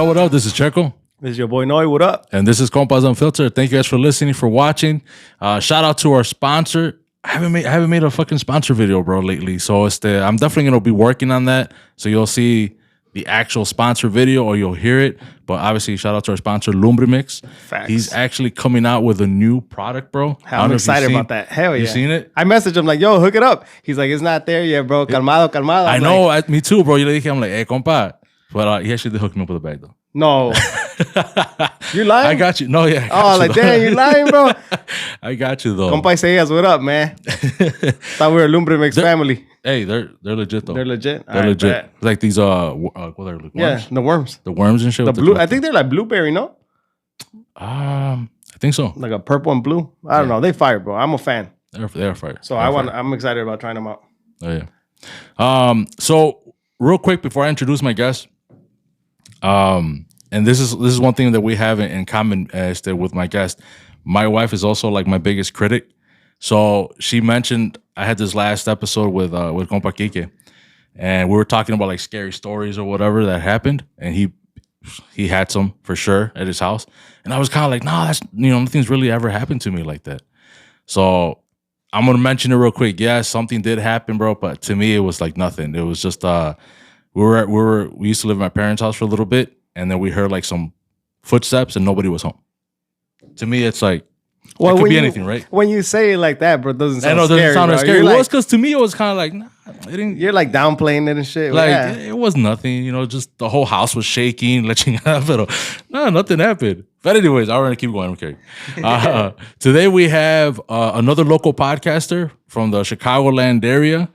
What up? This is Checo. This is your boy Noy. What up? And this is Compas Unfiltered. Thank you guys for listening, for watching. Shout out to our sponsor. I haven't made a fucking sponsor video, bro, lately. So I'm definitely going to be working on that. So you'll see the actual sponsor video or you'll hear it. But obviously, shout out to our sponsor, Lumbrimix. Facts. He's actually coming out with a new product, bro. I'm excited about that. Hell yeah. You seen it? I messaged him like, yo, hook it up. He's like, it's not there yet, bro. Calmado. I know. Me too, bro. I'm like, hey, compa. But he actually did hook me up with a bag, though. No. You lying? I got you. No, yeah. Oh, like, damn, you lying, bro? I got you, though. Compa Isaias, what up, man? Thought we were a Lumbrimix family. Hey, they're legit, though. They're legit? They're legit. Like these, what are they, worms? Yeah, the worms. The worms and shit. The blue, I think they're like blueberry, no? I think so. Like a purple and blue? I don't know. They fire, bro. I'm a fan. They're fire. So I'm excited about trying them out. Oh, yeah. So, real quick, before I introduce my guest, and this is one thing that we have in common with my guest. My wife is also like my biggest critic. So she mentioned I had this last episode with Compa Kike, and we were talking about like scary stories or whatever that happened, and he had some for sure at his house, and I was kind of like, nah, that's nothing's really ever happened to me like that. So I'm gonna mention it real quick. Yeah, something did happen, bro, but to me it was like nothing. It was just we used to live at my parents' house for a little bit. And then we heard like some footsteps and nobody was home. To me, it's like, it could be anything, right? When you say it like that, bro, it doesn't sound scary. It doesn't sound scary. Well, it's because to me, it was kind of like, nah, it didn't. You're like downplaying it and shit. Like, it was nothing, just the whole house was shaking, no, nothing happened. But anyways, I'm going to keep going. Okay. Today we have another local podcaster from the Chicagoland area.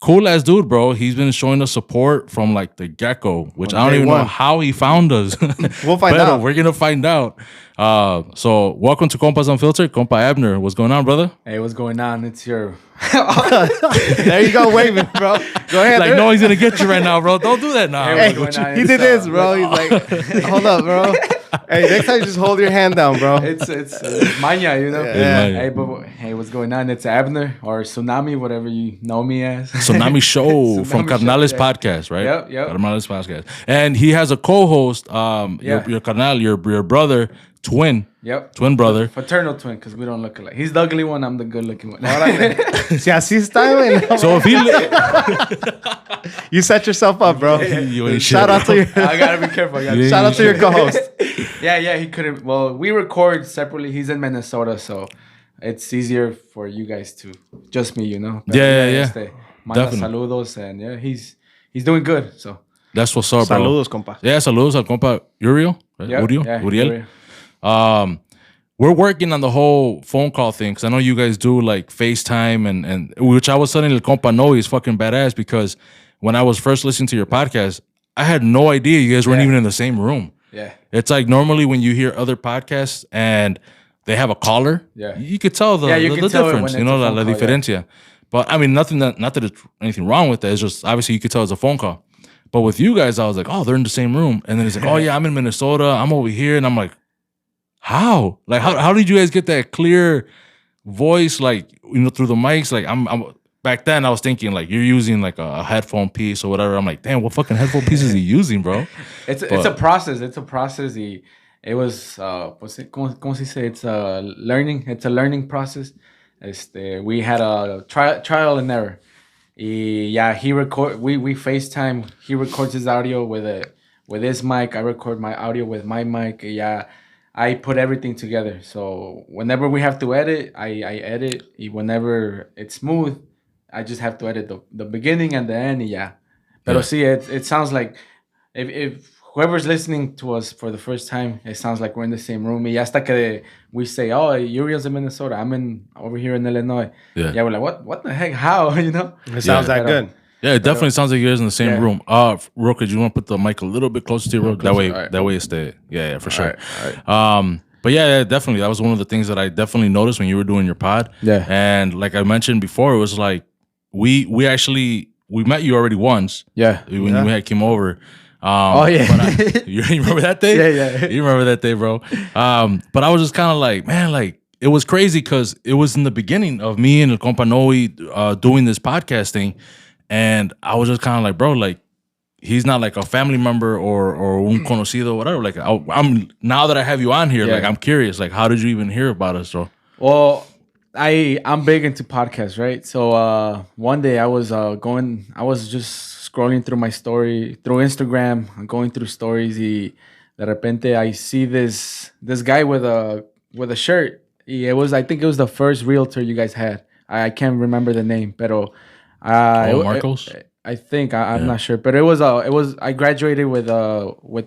Cool ass dude, bro. He's been showing us support from like the get-go, which I don't even know how he found us. We'll find out. We're gonna find out. So welcome to Compas Unfiltered. Compa Abner, what's going on, brother? Hey, what's going on? It's your there you go, waving, bro. Go ahead. Like, no, he's gonna get you right now, bro. Don't do that now. Hey, he did this, bro. He's like, hold up, bro. Hey, next time you just hold your hand down, bro. It's Manya, Yeah. Hey, what's going on? It's Abner or Tsunami, whatever you know me as. Tsunami Show from Carnales Podcast, right? Yep. Carnales Podcast. And he has a co-host, your Carnal, your brother, twin. Yep. Twin brother. Fraternal twin, because we don't look alike. He's the ugly one, I'm the good looking one. Si así está, güey. So if he you set yourself up, bro. You ain't Shout out to your I gotta be careful. Shout out to your co-host. Yeah, he couldn't. Well, we record separately. He's in Minnesota, so it's easier for you guys to just me, But Yeah. Manda Definitely. saludos, and yeah, he's doing good. So that's what's up, bro. Saludos, compa. Yeah, saludos al compa Uriel. Right? Yep, Uriel. Uriel. We're working on the whole phone call thing because I know you guys do like FaceTime and which I was telling the compa no, he's fucking badass because when I was first listening to your podcast, I had no idea you guys weren't even in the same room. Yeah. It's like normally when you hear other podcasts and they have a caller, you could tell the difference, la diferencia. Yeah. But I mean, not that there's anything wrong with that. It's just obviously you could tell it's a phone call. But with you guys, I was like, oh, they're in the same room. And then he's like, oh yeah, I'm in Minnesota. I'm over here. And I'm like, how? Like, how did you guys get that clear voice, like, through the mics? Like, I'm back then I was thinking like you're using like a headphone piece or whatever. I'm like, damn, what fucking headphone piece is he using, bro? It's a process. It's a process. It was ¿cómo se dice? It's a learning process. We had a trial and error. We FaceTime. He records his audio with his mic. I record my audio with my mic. I put everything together. So whenever we have to edit, I edit. Whenever it's smooth, I just have to edit the beginning and the end. Pero see, it sounds like if whoever's listening to us for the first time, it sounds like we're in the same room. Y hasta que we say, oh, Uriel's in Minnesota, I'm over here in Illinois. Yeah, we're like, what the heck? How? It sounds that good. Yeah, it definitely sounds like you guys in the same room. Real quick, you want to put the mic a little bit closer to your room? That way it's the for sure. All right. But yeah, definitely. That was one of the things that I definitely noticed when you were doing your pod. Yeah. And like I mentioned before, it was like we met you already once. Yeah. When you had came over. You remember that day? Yeah. You remember that day, bro. But I was just kind of like, man, like it was crazy because it was in the beginning of me and the compa Noe doing this podcast thing. And I was just kind of like, bro, like he's not like a family member or un conocido, whatever. Like I'm now that I have you on here, like I'm curious, like how did you even hear about us, bro? Well, I'm big into podcasts, right? So one day I was just scrolling through my story through Instagram, going through stories. Y de repente I see this guy with a shirt. I think it was the first realtor you guys had. I can't remember the name, pero Marcos. I think I'm not sure, but it was I graduated with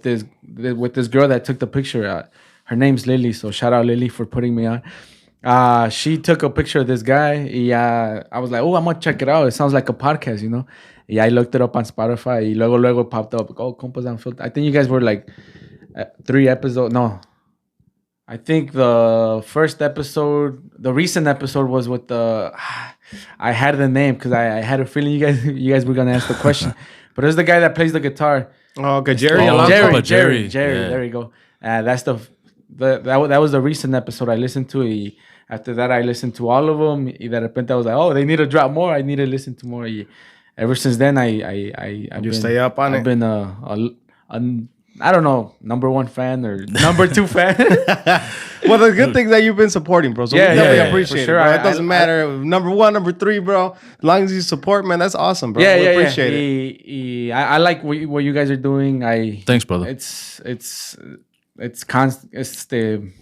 this girl that took the picture. Her name's Lily, so shout out Lily for putting me on. She took a picture of this guy. I was like, oh, I'm gonna check it out. It sounds like a podcast, you know. Yeah, I looked it up on Spotify. Y luego popped up. Oh, Compas Unfiltered. I think you guys were like 3 episodes. No, I think the first episode, the recent episode, was with the. I had the name because I had a feeling you guys were gonna ask the question, but it's the guy that plays the guitar. Oh, okay, Jerry. Jerry. Yeah. There you go. That's that was the recent episode I listened to. After that, I listened to all of them. Y de repente, I was like, oh, they need to drop more. I need to listen to more. Ever since then, I've stay up on it. I've been I don't know, number 1 fan or number 2 fan. Well, the good thing is that you've been supporting, bro. So we definitely appreciate it. Sure. Bro. It doesn't matter. Number 1, number 3, bro. As long as you support, man, that's awesome, bro. We appreciate it. I like what you guys are doing. Thanks, brother. It's consistent.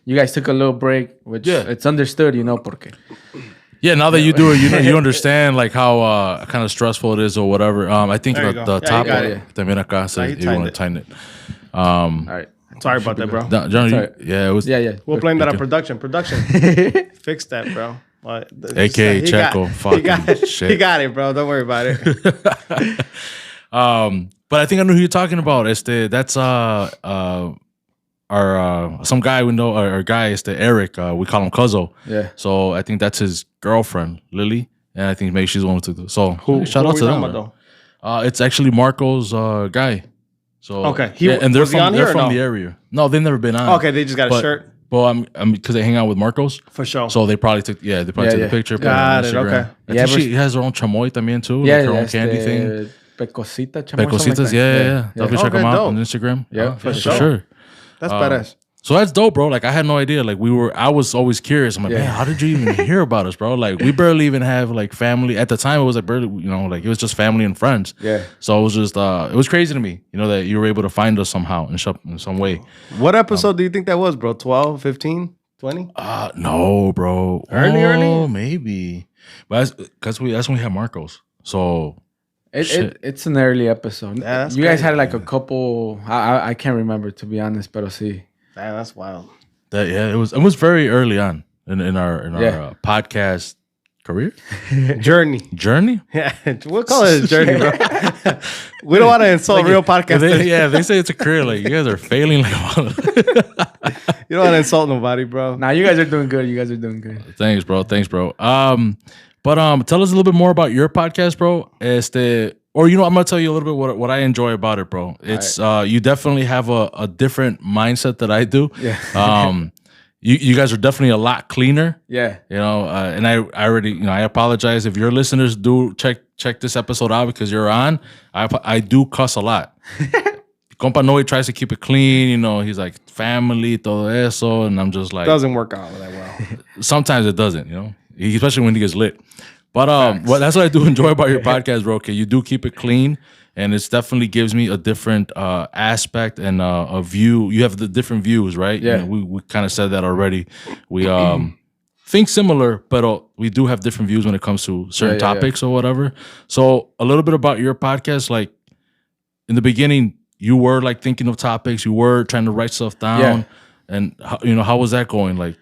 You guys took a little break, which it's understood, you know, porque. Yeah, now that you do it, you understand like how kind of stressful it is or whatever. I think the top también acá says you want to tighten it. All right. Sorry about that, bro. John, it was. Yeah. We'll blame that on production. Fix that, bro. AKA Checo. He got it, bro. Don't worry about it. But I think I know who you're talking about. That's our some guy we know, our guy is Eric. We call him Cuzzo. Yeah. So I think that's his girlfriend, Lily, and I think maybe she's the one to. So shout out to them. It's actually Marco's guy. So okay, and they're from the area. No, they've never been on. Okay, they just got a shirt. Well, I'm because they hang out with Marcos for sure. So they probably took the picture. Got it. Okay. I think she has her own chamoy también too. Yeah, like her own candy thing. Pecositas, yeah. Definitely check them out on Instagram. Yeah, for sure. That's badass. So that's dope, bro. Like I had no idea. Like I was always curious. I'm like, man, how did you even hear about us, bro? Like we barely even have like family. At the time, it was like barely, like it was just family and friends. Yeah. So it was just, it was crazy to me, that you were able to find us somehow in some way. What episode do you think that was, bro? 12, 15, 20? No, bro. Early? Maybe. But that's when we had Marcos. So. It's an early episode. Yeah, you guys had like a couple. I can't remember, to be honest, but see. Damn, that's wild. It was very early on in our podcast career journey. Yeah, we'll call it a journey, bro. We don't want to insult real podcasters. They say it's a career. Like you guys are failing. Like you don't want to insult nobody, bro. Nah, you guys are doing good. Thanks, bro. But tell us a little bit more about your podcast, bro. Or I'm gonna tell you a little bit what I enjoy about it, bro. It's you definitely have a different mindset that I do. Yeah. You guys are definitely a lot cleaner. Yeah. And I already I apologize if your listeners do check this episode out because you're on. I do cuss a lot. Compa Noe tries to keep it clean. He's like family, todo eso, and I'm just like doesn't work out that well. Sometimes it doesn't. Especially when he gets lit. But that's what I do enjoy about your podcast, bro. Okay, you do keep it clean, and it definitely gives me a different aspect and a view. You have the different views, right? Yeah. We kind of said that already. We think similar, but we do have different views when it comes to certain topics or whatever. So a little bit about your podcast. Like in the beginning, you were like thinking of topics. You were trying to write stuff down. Yeah. And how was that going? Like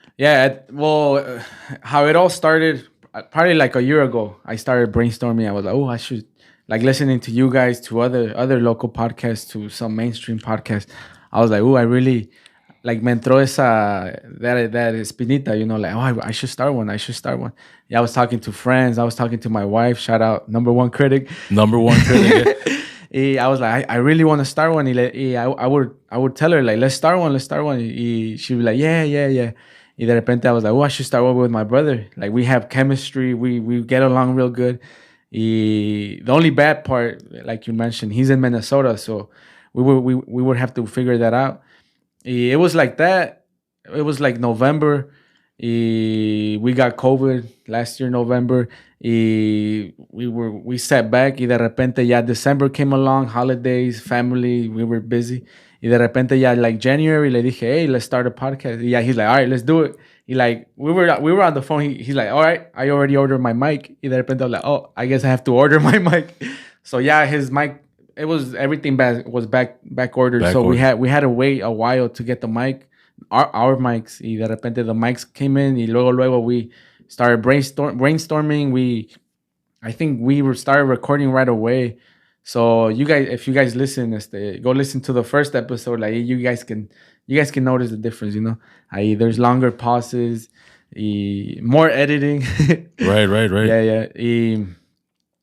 how it all started. Probably like a year ago, I started brainstorming. I was like, oh, I should like listening to you guys, to other local podcasts, to some mainstream podcasts. I was like, oh, I really like me entró that espinita, like, oh, I should start one. Yeah, I was talking to friends. I was talking to my wife. Shout out, number one critic. I was like, I really want to start one. I would tell her like, let's start one. She'd be like, yeah. Y de repente I was like, oh, I should start one with my brother. Like we have chemistry. We get along real good. The only bad part, like you mentioned, he's in Minnesota, so we would have to figure that out. It was like that. It was like November. We got COVID last year, November. We sat back y de repente ya December came along, holidays, family, we were busy. Y de repente ya like January le dije, hey, let's start a podcast. Yeah, he's like, all right, let's do it. He like we were on the phone. He's like, all right, I already ordered my mic. Y de repente I was like, oh, I guess I have to order my mic. So yeah, his mic, it was everything was back ordered. So we had to wait a while to get the mic. Our mics, y de repente the mics came in, y luego we started brainstorming. I think we started recording right away. So you guys, if you guys listen, go listen to the first episode. Like you guys can notice the difference. There's longer pauses, more editing. Right. Yeah.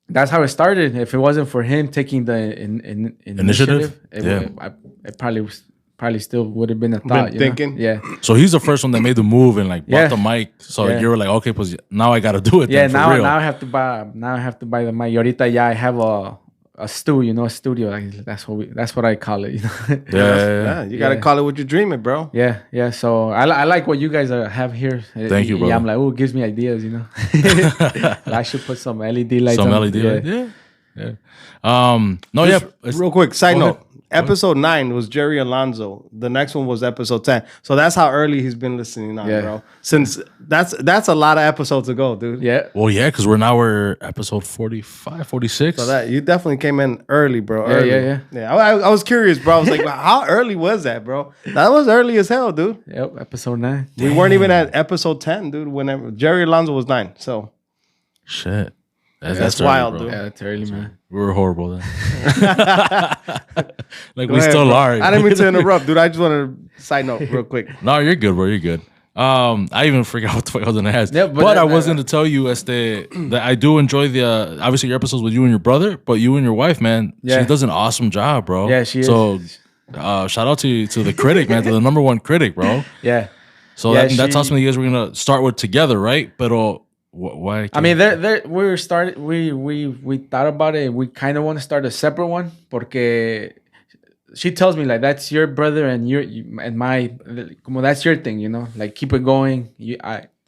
That's how it started. If it wasn't for him taking the initiative, it probably still would have been a thought. Thinking. Yeah. So he's the first one that made the move and like bought the mic. So you were like, okay, pues now I got to do it. Yeah. Now I have to buy the mic. Y ahorita I have a studio. Like, that's what I call it. Yeah. You gotta call it what you're dreaming, bro. Yeah. So I like what you guys have here. Thank you, bro. Yeah, I'm like, it gives me ideas. I should put some LED lights. Some on. LED lights. Yeah. Real quick, side note. Episode 9 was Jerry Alonzo. The next one was episode 10. So that's how early he's been listening on, bro. Since that's a lot of episodes ago, dude. Yeah. Well, yeah, because we're episode 45, 46. So that you definitely came in early, bro. Yeah. I was curious, bro. I was like, how early was that, bro? That was early as hell, dude. Yep. Episode 9. We weren't even at episode 10, dude. Whenever Jerry Alonzo was 9. So shit. That's wild, early, dude. Yeah, that's early, man. We were horrible then. We still are. I didn't mean to interrupt, dude. I just want to side note real quick. No, you're good, bro. You're good. I even forgot what the fuck I was gonna ask. Yeah, but I was gonna tell you that I do enjoy the obviously your episodes with you and your brother, but you and your wife, man, she does an awesome job, bro. Yeah, she is. So shout out to the critic, man, to the number one critic, bro. Yeah. So that's awesome that you guys were gonna start with together, right? But why? I mean, we thought about it. We kind of want to start a separate one, porque she tells me like that's your brother and my, como that's your thing, like keep it going.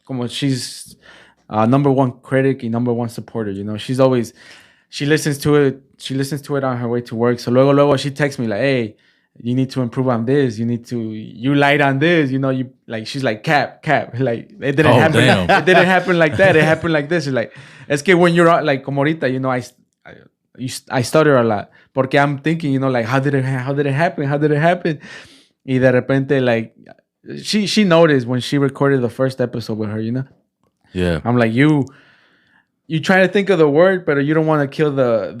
Como she's number one critic and number one supporter. She listens to it on her way to work. So luego she texts me like, hey, you need to improve on this. You light on this. She's like cap. Like it didn't happen. Damn. It didn't happen like that. It happened like this. It's like, es que when you're like como ahorita, I stutter a lot porque I'm thinking, like how did it happen? Y de repente, like she noticed when she recorded the first episode with her. Yeah. I'm like you try to think of the word, but you don't want to kill the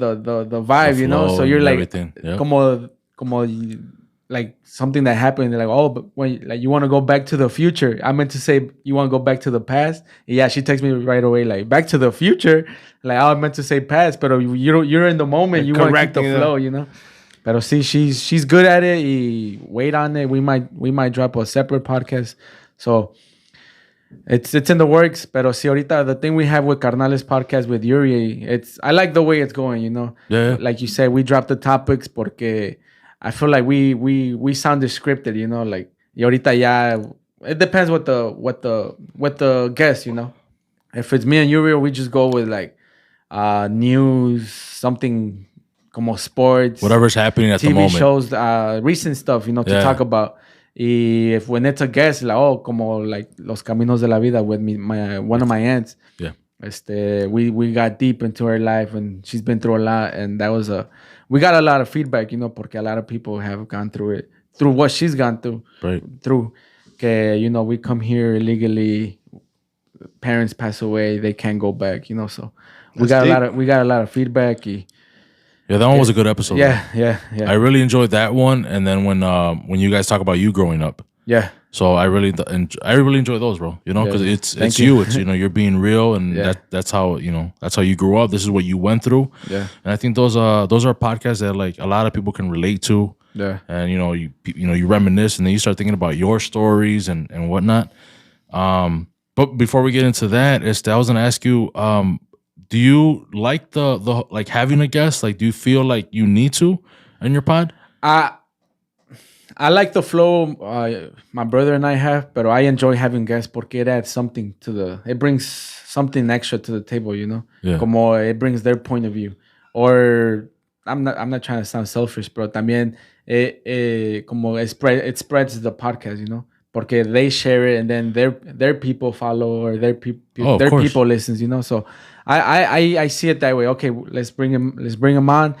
vibe, So you're like, yep. como like something that happened. They're like, oh, but when like you want to go back to the future. I meant to say you want to go back to the past. Yeah, she texts me right away like back to the future. Like I meant to say past, but you're in the moment. You want to keep the flow, But see, she's good at it. Y wait on it. We might drop a separate podcast. So it's in the works. Pero si ahorita the thing we have with Carnales Podcast with Yuri, I like the way it's going. Yeah. Like you said, we drop the topics porque I feel like we sound scripted. Like y ahorita ya it depends what the guest. If it's me and Yuri, we just go with like news, something como sports, whatever's happening at TV the moment. shows, recent stuff, to talk about. Y when it's a guest, like como like Los Caminos de la Vida with one of my aunts. Yeah. We got deep into her life and she's been through a lot, and we got a lot of feedback, porque a lot of people have gone through what she's gone through. Right. Through we come here illegally, parents pass away, they can't go back, so we got a lot of feedback. Yeah, that one was a good episode. Yeah. I really enjoyed that one, and then when you guys talk about you growing up. Yeah. So I really enjoy those, bro. Because it's you. It's you're being real, and that's how that's how you grew up. This is what you went through. Yeah. And I think those are podcasts that like a lot of people can relate to. Yeah. And you reminisce, and then you start thinking about your stories and whatnot. But before we get into that, I was gonna ask you, do you like the like having a guest? Like, do you feel like you need to in your pod? I like the flow my brother and I have, but I enjoy having guests porque it adds something it brings something extra to the table, you know? Yeah. Como it brings their point of view. Or I'm not trying to sound selfish, pero también como it spreads the podcast, you know? Porque they share it and then their people follow or their people listens, you know? So I see it that way. Okay, let's bring them on.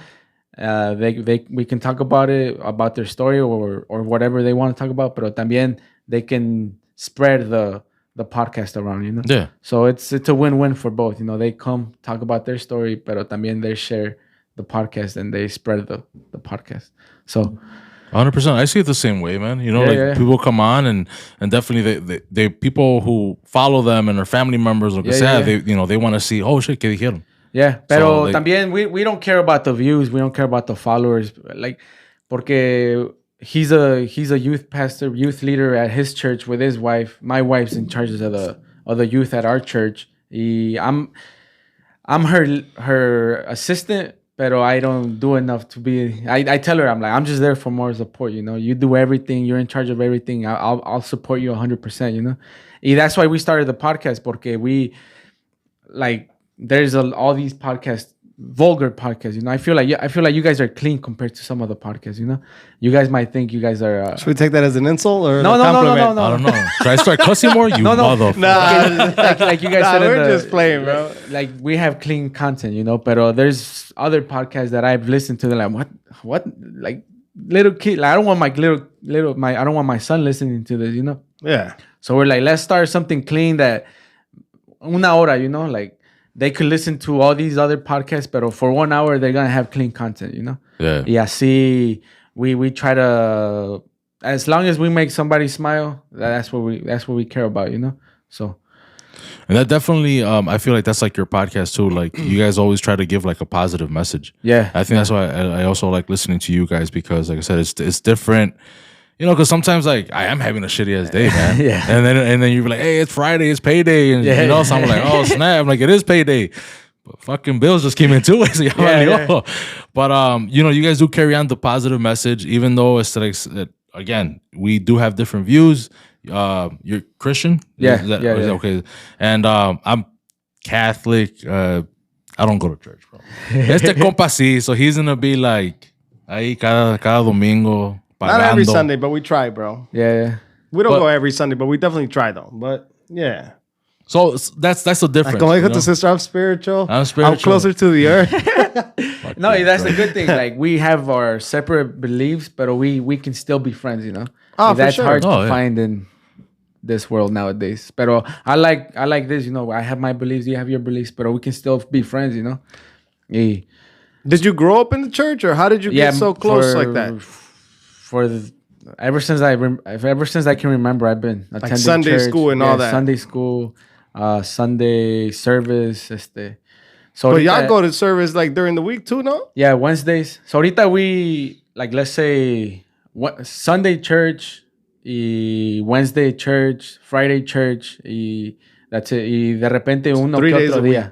We can talk about it, about their story or whatever they want to talk about, pero también they can spread the podcast around, you know? Yeah. So it's a win-win for both, you know? They come talk about their story, pero también they share the podcast and they spread the podcast. So 100%. I see it the same way, man. You know, people come on and definitely they people who follow them and their family members, like they want to see, oh shit, ¿qué dijeron? Yeah, pero también we don't care about the views, we don't care about the followers, like porque he's a youth pastor, youth leader at his church with his wife. My wife's in charge of the youth at our church. I'm her assistant, pero I don't do enough to be. I tell her I'm just there for more support. You know, you do everything. You're in charge of everything. I'll support you 100%. You know, and that's why we started the podcast porque we there's all these podcasts, vulgar podcasts. You know, I feel like you guys are clean compared to some of the podcasts. You know, you guys might think you guys are. Should we take that as an insult or no? a compliment? No. I don't know. Should I start cussing more? You motherfucker. Nah, like you guys said. We're just playing, bro. Like we have clean content, you know. But there's other podcasts that I've listened to. They're like, what, like little kid. Like I don't want my I don't want my son listening to this, you know. Yeah. So we're like, let's start something clean that una hora, you know, like. They could listen to all these other podcasts, but for 1 hour, they're going to have clean content, you know? Yeah. Yeah, see, we try to, as long as we make somebody smile, that's what we care about, you know? So. And that definitely, I feel like that's like your podcast too. Like you guys always try to give like a positive message. Yeah. I think that's why I also like listening to you guys because like I said, it's different. You know, because sometimes like I am having a shitty ass day, man. Yeah. And then you're like, hey, it's Friday, it's payday, and you know, so I'm like, oh snap, I'm like it is payday. But fucking bills just came in too. So But you know, you guys do carry on the positive message, even though it's like again, we do have different views. You're Christian, yeah. Okay, and I'm Catholic. I don't go to church, bro. Este compa sí, so he's gonna be like ahí cada domingo. Not every Sunday, but we try, bro. Yeah. We don't go every Sunday, but we definitely try, though. But, yeah. So that's the difference. Como dijo tu sister, I'm spiritual. I'm spiritual. I'm closer to the earth. No, that's the good thing. Like, we have our separate beliefs, but we can still be friends, you know? Oh, that's for sure. hard to find in this world nowadays. But I like this, you know? I have my beliefs, you have your beliefs, but we can still be friends, you know? Yeah. Did you grow up in the church, or how did you get so close like that? Ever since I can remember, I've been attending like Sunday church, school and all that. Sunday school, Sunday service. So but y'all go to service like during the week too, no? Yeah, Wednesdays. So ahorita we like, let's say Sunday church, Wednesday church, Friday church, that's it. Y de repente uno 3 que days otro a día.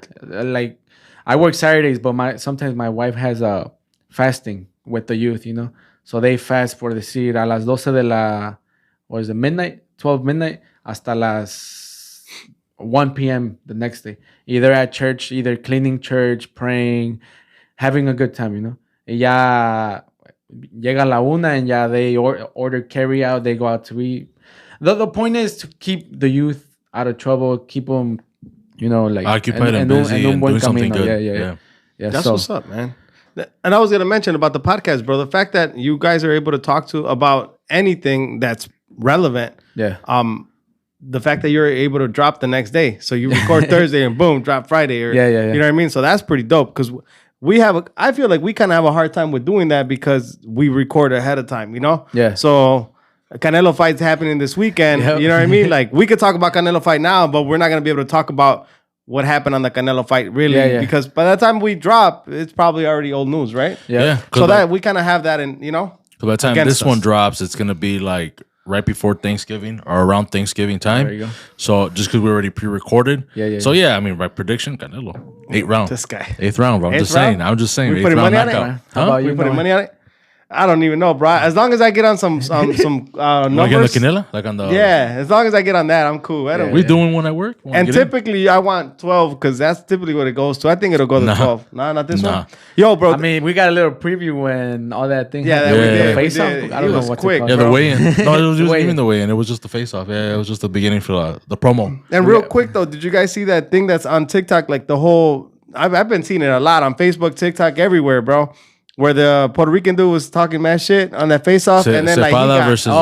Like I work Saturdays, but sometimes my wife has a fasting with the youth, you know. So they fast, por decir, a las 12 de la, what is it, midnight, 12 midnight, hasta las 1 p.m. the next day. Either at church, either cleaning church, praying, having a good time, you know. Y ya llega la una and ya they order carry out, they go out to eat. The point is to keep the youth out of trouble, keep them, you know, like occupied and busy and doing something good. Yeah. That's what's up, man. And I was going to mention about the podcast, bro, the fact that you guys are able to talk to about anything that's relevant. Yeah. The fact that you're able to drop the next day. So you record Thursday and boom, drop Friday. Or, yeah. You know what I mean? So that's pretty dope because I feel like we kind of have a hard time with doing that because we record ahead of time, you know? Yeah. So Canelo fight's happening this weekend. Yep. You know what I mean? Like we could talk about Canelo fight now, but we're not going to be able to talk about what happened on the Canelo fight, really, because by the time we drop, it's probably already old news, right? Yeah. So that we kind of have that in, you know. So by the time this one drops, it's gonna be like right before Thanksgiving or around Thanksgiving time. There you go. So just because we already pre-recorded. Yeah. So yeah, I mean, my prediction, Canelo, 8th round. This guy. 8th round, bro. I'm just saying. I'm just saying. We 8th putting round money on it? knockout. How about We you? putting money on it? I don't even know, bro. As long as I get on some Like on numbers. the Canelo? Like on the... Yeah, as long as I get on that, I'm cool. I don't. We doing one at work? And typically, I want 12 because that's typically what it goes to. I think it'll go to 12. Nah, not this one. Yo, bro. I mean, we got a little preview when all that thing. Yeah, happened. we did. Face off. It I don't know was what quick. to call Yeah, it. the weigh-in. No, it was just weigh-in. even the weigh-in. It was just the face-off. Yeah, it was just the beginning for the promo. And real quick though, did you guys see that thing that's on TikTok? Like the whole, I've been seeing it a lot on Facebook, TikTok, everywhere, bro. Where the Puerto Rican dude was talking mad shit on that face off, and then like he got, versus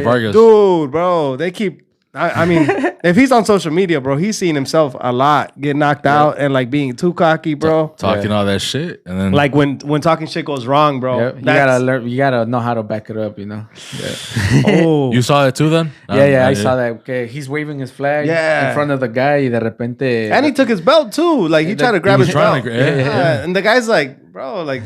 Vargas. dude, bro, they keep. I mean, if he's on social media, bro, he's seen himself a lot get knocked out and like being too cocky, bro. Talking all that shit, and then like when talking shit goes wrong, bro. Yep. You gotta learn. You gotta know how to back it up. You know. Oh, you saw it too, then? I saw that. Okay, he's waving his flag in front of the guy. Y de repente, and he took his belt too. Like he tried to grab his belt. And the guy's like, bro, like.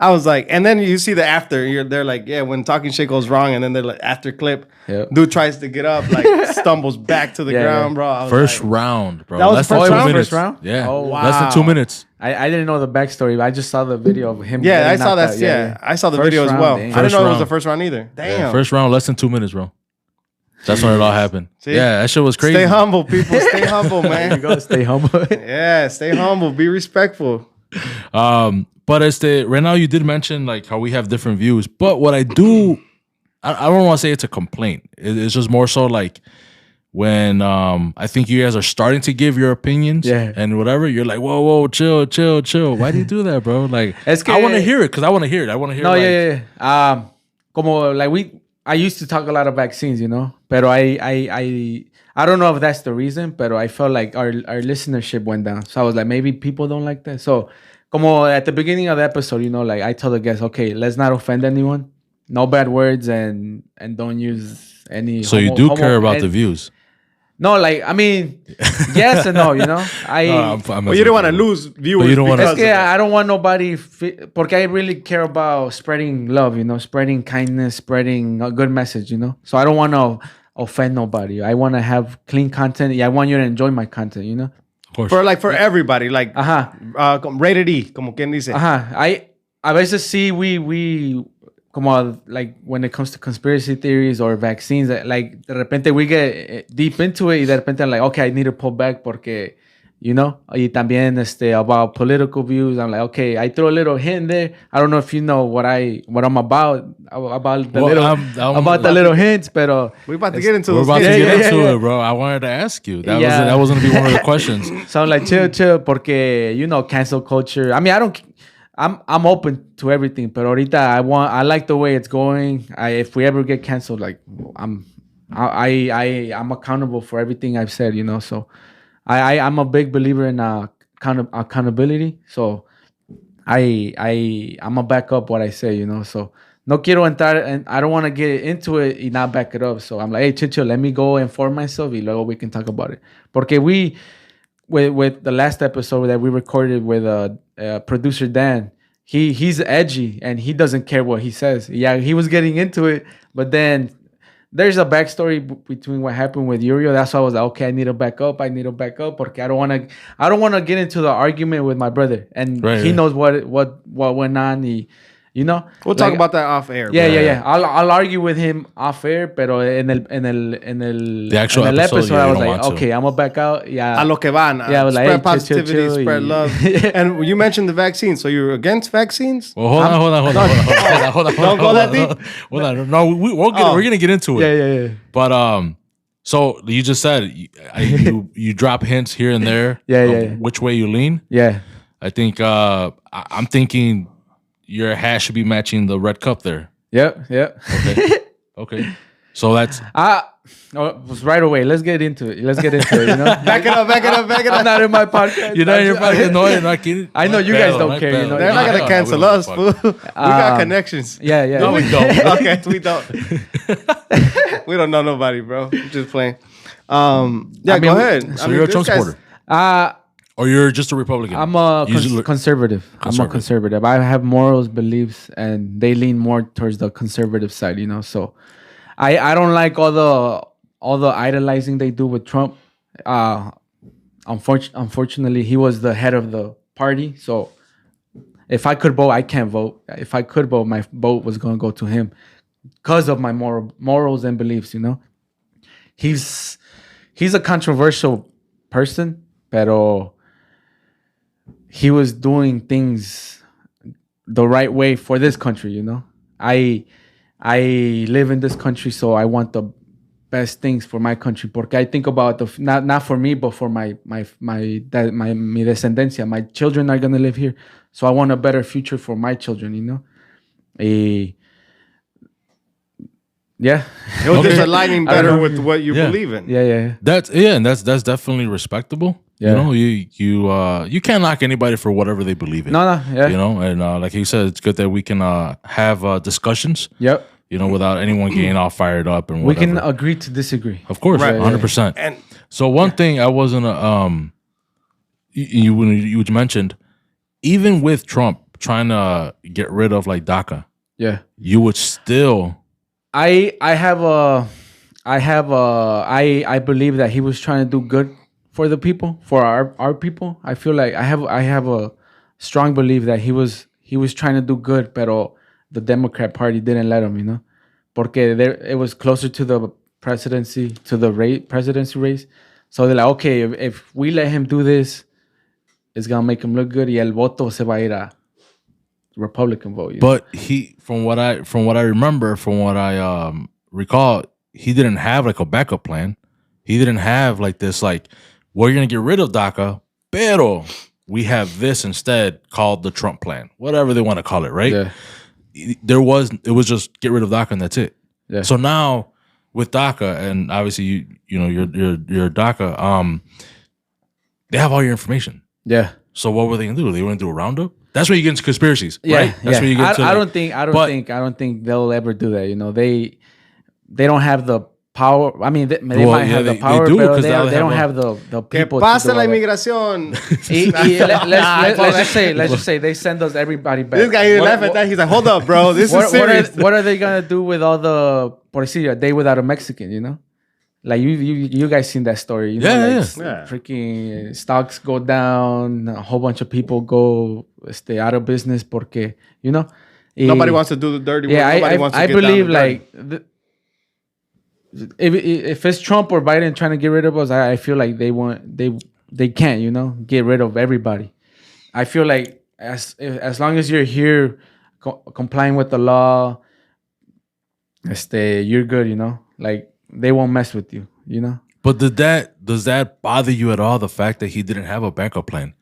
I was like, and then you see the after. They're like, yeah, when talking shit goes wrong, and then they're like, after clip, dude tries to get up, like stumbles back to the ground, bro. First round, bro. That was first round? Yeah. Oh, wow. Less than 2 minutes. I didn't know the backstory. I just saw the video of him. Yeah, I saw that. I saw the video as well. I didn't know it was the first round either. Damn. Yeah, first round, less than 2 minutes, bro. That's when it all happened. See? Yeah, that shit was crazy. Stay humble, people. Stay humble, man. You go, stay humble. Yeah, stay humble. Be respectful. But right now you did mention like how we have different views. But what I do, I don't want to say it's a complaint. It's just more so like when I think you guys are starting to give your opinions and whatever, you're like, whoa, chill. Why do you do that, bro? Like, I want to hear it because I want to hear it. I want to hear. No, yeah. Como like I used to talk a lot of vaccines, you know, but I don't know if that's the reason, but I felt like our listenership went down. So I was like, maybe people don't like that. So. Como at the beginning of the episode, you know, like I told the guests, okay, let's not offend anyone, no bad words, and don't use any. So you do care about the views? No, like I mean, yes and no, you know. But you don't want to lose viewers. You don't want to. I don't want nobody, porque I really care about spreading love, you know, spreading kindness, spreading a good message, you know. So I don't want to offend nobody. I want to have clean content. Yeah, I want you to enjoy my content, you know. For everybody, like rated E, como quien dice. I a veces sí we como like when it comes to conspiracy theories or vaccines, like de repente we get deep into it y de repente I'm like, okay, I need to pull back porque, you know, y también about political views. I'm like, okay, I throw a little hint there. I don't know if you know what I'm about the little hints, pero we're about to get into those. We're about to get into it, bro. I wanted to ask you. That was gonna be one of the questions. So I'm like, chill, porque you know, cancel culture. I mean, I'm open to everything, but ahorita I like the way it's going. If we ever get canceled, like I'm accountable for everything I've said, you know. So I'm a big believer in accountability. So I'm gonna back up what I say, you know. So no quiero entrar, and I don't want to get into it and not back it up. So I'm like, hey, chill, let me go inform myself, y luego we can talk about it. Porque with the last episode that we recorded with producer Dan, he's edgy and he doesn't care what he says. Yeah, he was getting into it, but then there's a backstory between what happened with Uriel. That's why I was like, okay, I need to back up porque I don't want to get into the argument with my brother, and he knows what went on. You know, we'll talk about that off air. Yeah. I'll argue with him off air, pero en el actual episode I was like, okay, I'm gonna back out. Yeah, a lo que van. Yeah, I was spread like, positivity, chill, spread love. And you mentioned the vaccines, so you're against vaccines? Well, hold on. Don't go that deep. Hold on. No, we're gonna get into it. Yeah. But so you just said you drop hints here and there. Yeah. Which way you lean? Yeah. I think I'm thinking your hat should be matching the red cup there. Yep. Okay. So that's right away. Let's get into it. You know, back it up. I'm not in my podcast. You're not in your podcast. No, you're not kidding. I know you guys don't care. You know, they're not gonna cancel us, fool. We got connections. Yeah. No, we don't. Okay, we don't. We don't know nobody, bro. We're just playing. Go ahead. So you're a Trump supporter. Or you're just a Republican? I'm a conservative. I'm a conservative. I have morals, beliefs, and they lean more towards the conservative side, you know. So I don't like all the idolizing they do with Trump. Unfortunately, he was the head of the party. So if I could vote, I can't vote. If I could vote, my vote was going to go to him because of my morals and beliefs. He's a controversial person, pero he was doing things the right way for this country. I live in this country, so I want the best things for my country. Porque I think about not for me, but for my descendencia. My children are gonna live here, so I want a better future for my children. Yeah, it was just aligning better with what you believe in. Yeah. That's definitely respectable. Yeah. You can't knock anybody for whatever they believe in. No, yeah. And like you said, it's good that we can have discussions. Yep. Without anyone getting all fired up and whatever. We can agree to disagree. Of course, right. 100%. And so one thing I wasn't you mentioned, even with Trump trying to get rid of like daca, you would still. I believe that he was trying to do good for the people, for our people. I feel like I have a strong belief that he was trying to do good, pero the Democrat Party didn't let him, porque it was closer to the presidency race. So they're like, okay, if we let him do this, it's gonna make him look good. Y el voto se va a ir a Republican vote. But he, from what I remember, from what I recall, he didn't have like a backup plan. He didn't have like this, like, we're gonna get rid of daca, pero we have this instead called the Trump plan, whatever they want to call it, right? Yeah. It was just get rid of daca and that's it. Yeah. So now with daca, and obviously you're daca, they have all your information. Yeah. So what were they gonna do? They want to do a roundup? That's where you get into conspiracies, Yeah, right? That's where you get I don't think they'll ever do that. They don't have the power. I mean, they might have the power, but they don't have the people. Que pase la inmigración. Let's just say they send us everybody back. This guy laughed at that. He's like, hold up, bro. This is serious. What are they gonna do with all the, por decir, a day without a Mexican? Like you guys seen that story? Freaking stocks go down. A whole bunch of people go out of business porque nobody wants to do the dirty work. I believe like if it's Trump or Biden trying to get rid of us, I feel like they can't get rid of everybody. I feel like as long as you're here complying with the law, you're good. Like they won't mess with you. But does that bother you at all? The fact that he didn't have a backup plan.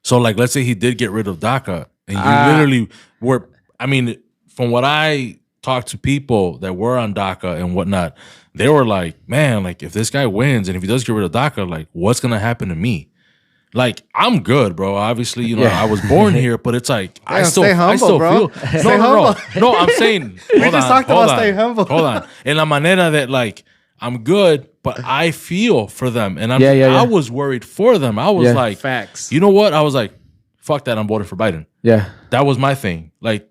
So like, let's say he did get rid of daca, and you literally were. I mean, from what I talked to people that were on daca and whatnot, they were like, man, like if this guy wins and if he does get rid of daca, like what's gonna happen to me? Like I'm good, bro. Obviously, I was born here, but it's like I still bro. feel. No, I'm saying we just talked about stay humble. Hold on. En la manera that like I'm good, but I feel for them, and I was worried for them. I was like, facts. You know what? I was like, fuck that. I'm voting for Biden. Yeah, that was my thing. Like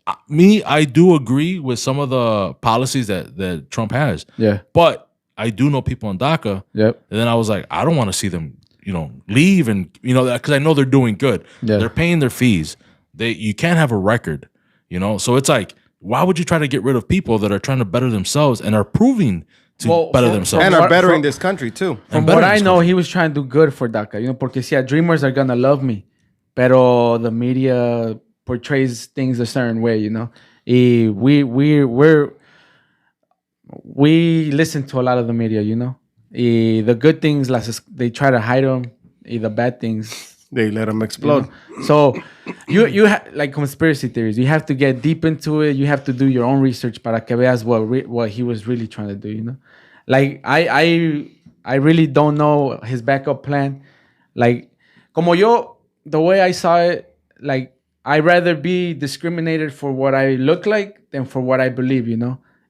I do agree with some of the policies that Trump has. Yeah, but I do know people in daca. Yep. And then I was like, I don't want to see them, leave, and because I know they're doing good. Yeah. They're paying their fees. You can't have a record. So it's like, why would you try to get rid of people that are trying to better themselves and are proving to better themselves and are bettering this country too? From what I know, he was trying to do good for daca. Porque dreamers are gonna love me, pero the media portrays things a certain way. We listen to a lot of the media. The good things they try to hide them. The bad things they let them explode. So you like conspiracy theories. You have to get deep into it. You have to do your own research para que veas what he was really trying to do. Like I really don't know his backup plan. Like the way I saw it, like I'd rather be discriminated for what I look like than for what I believe.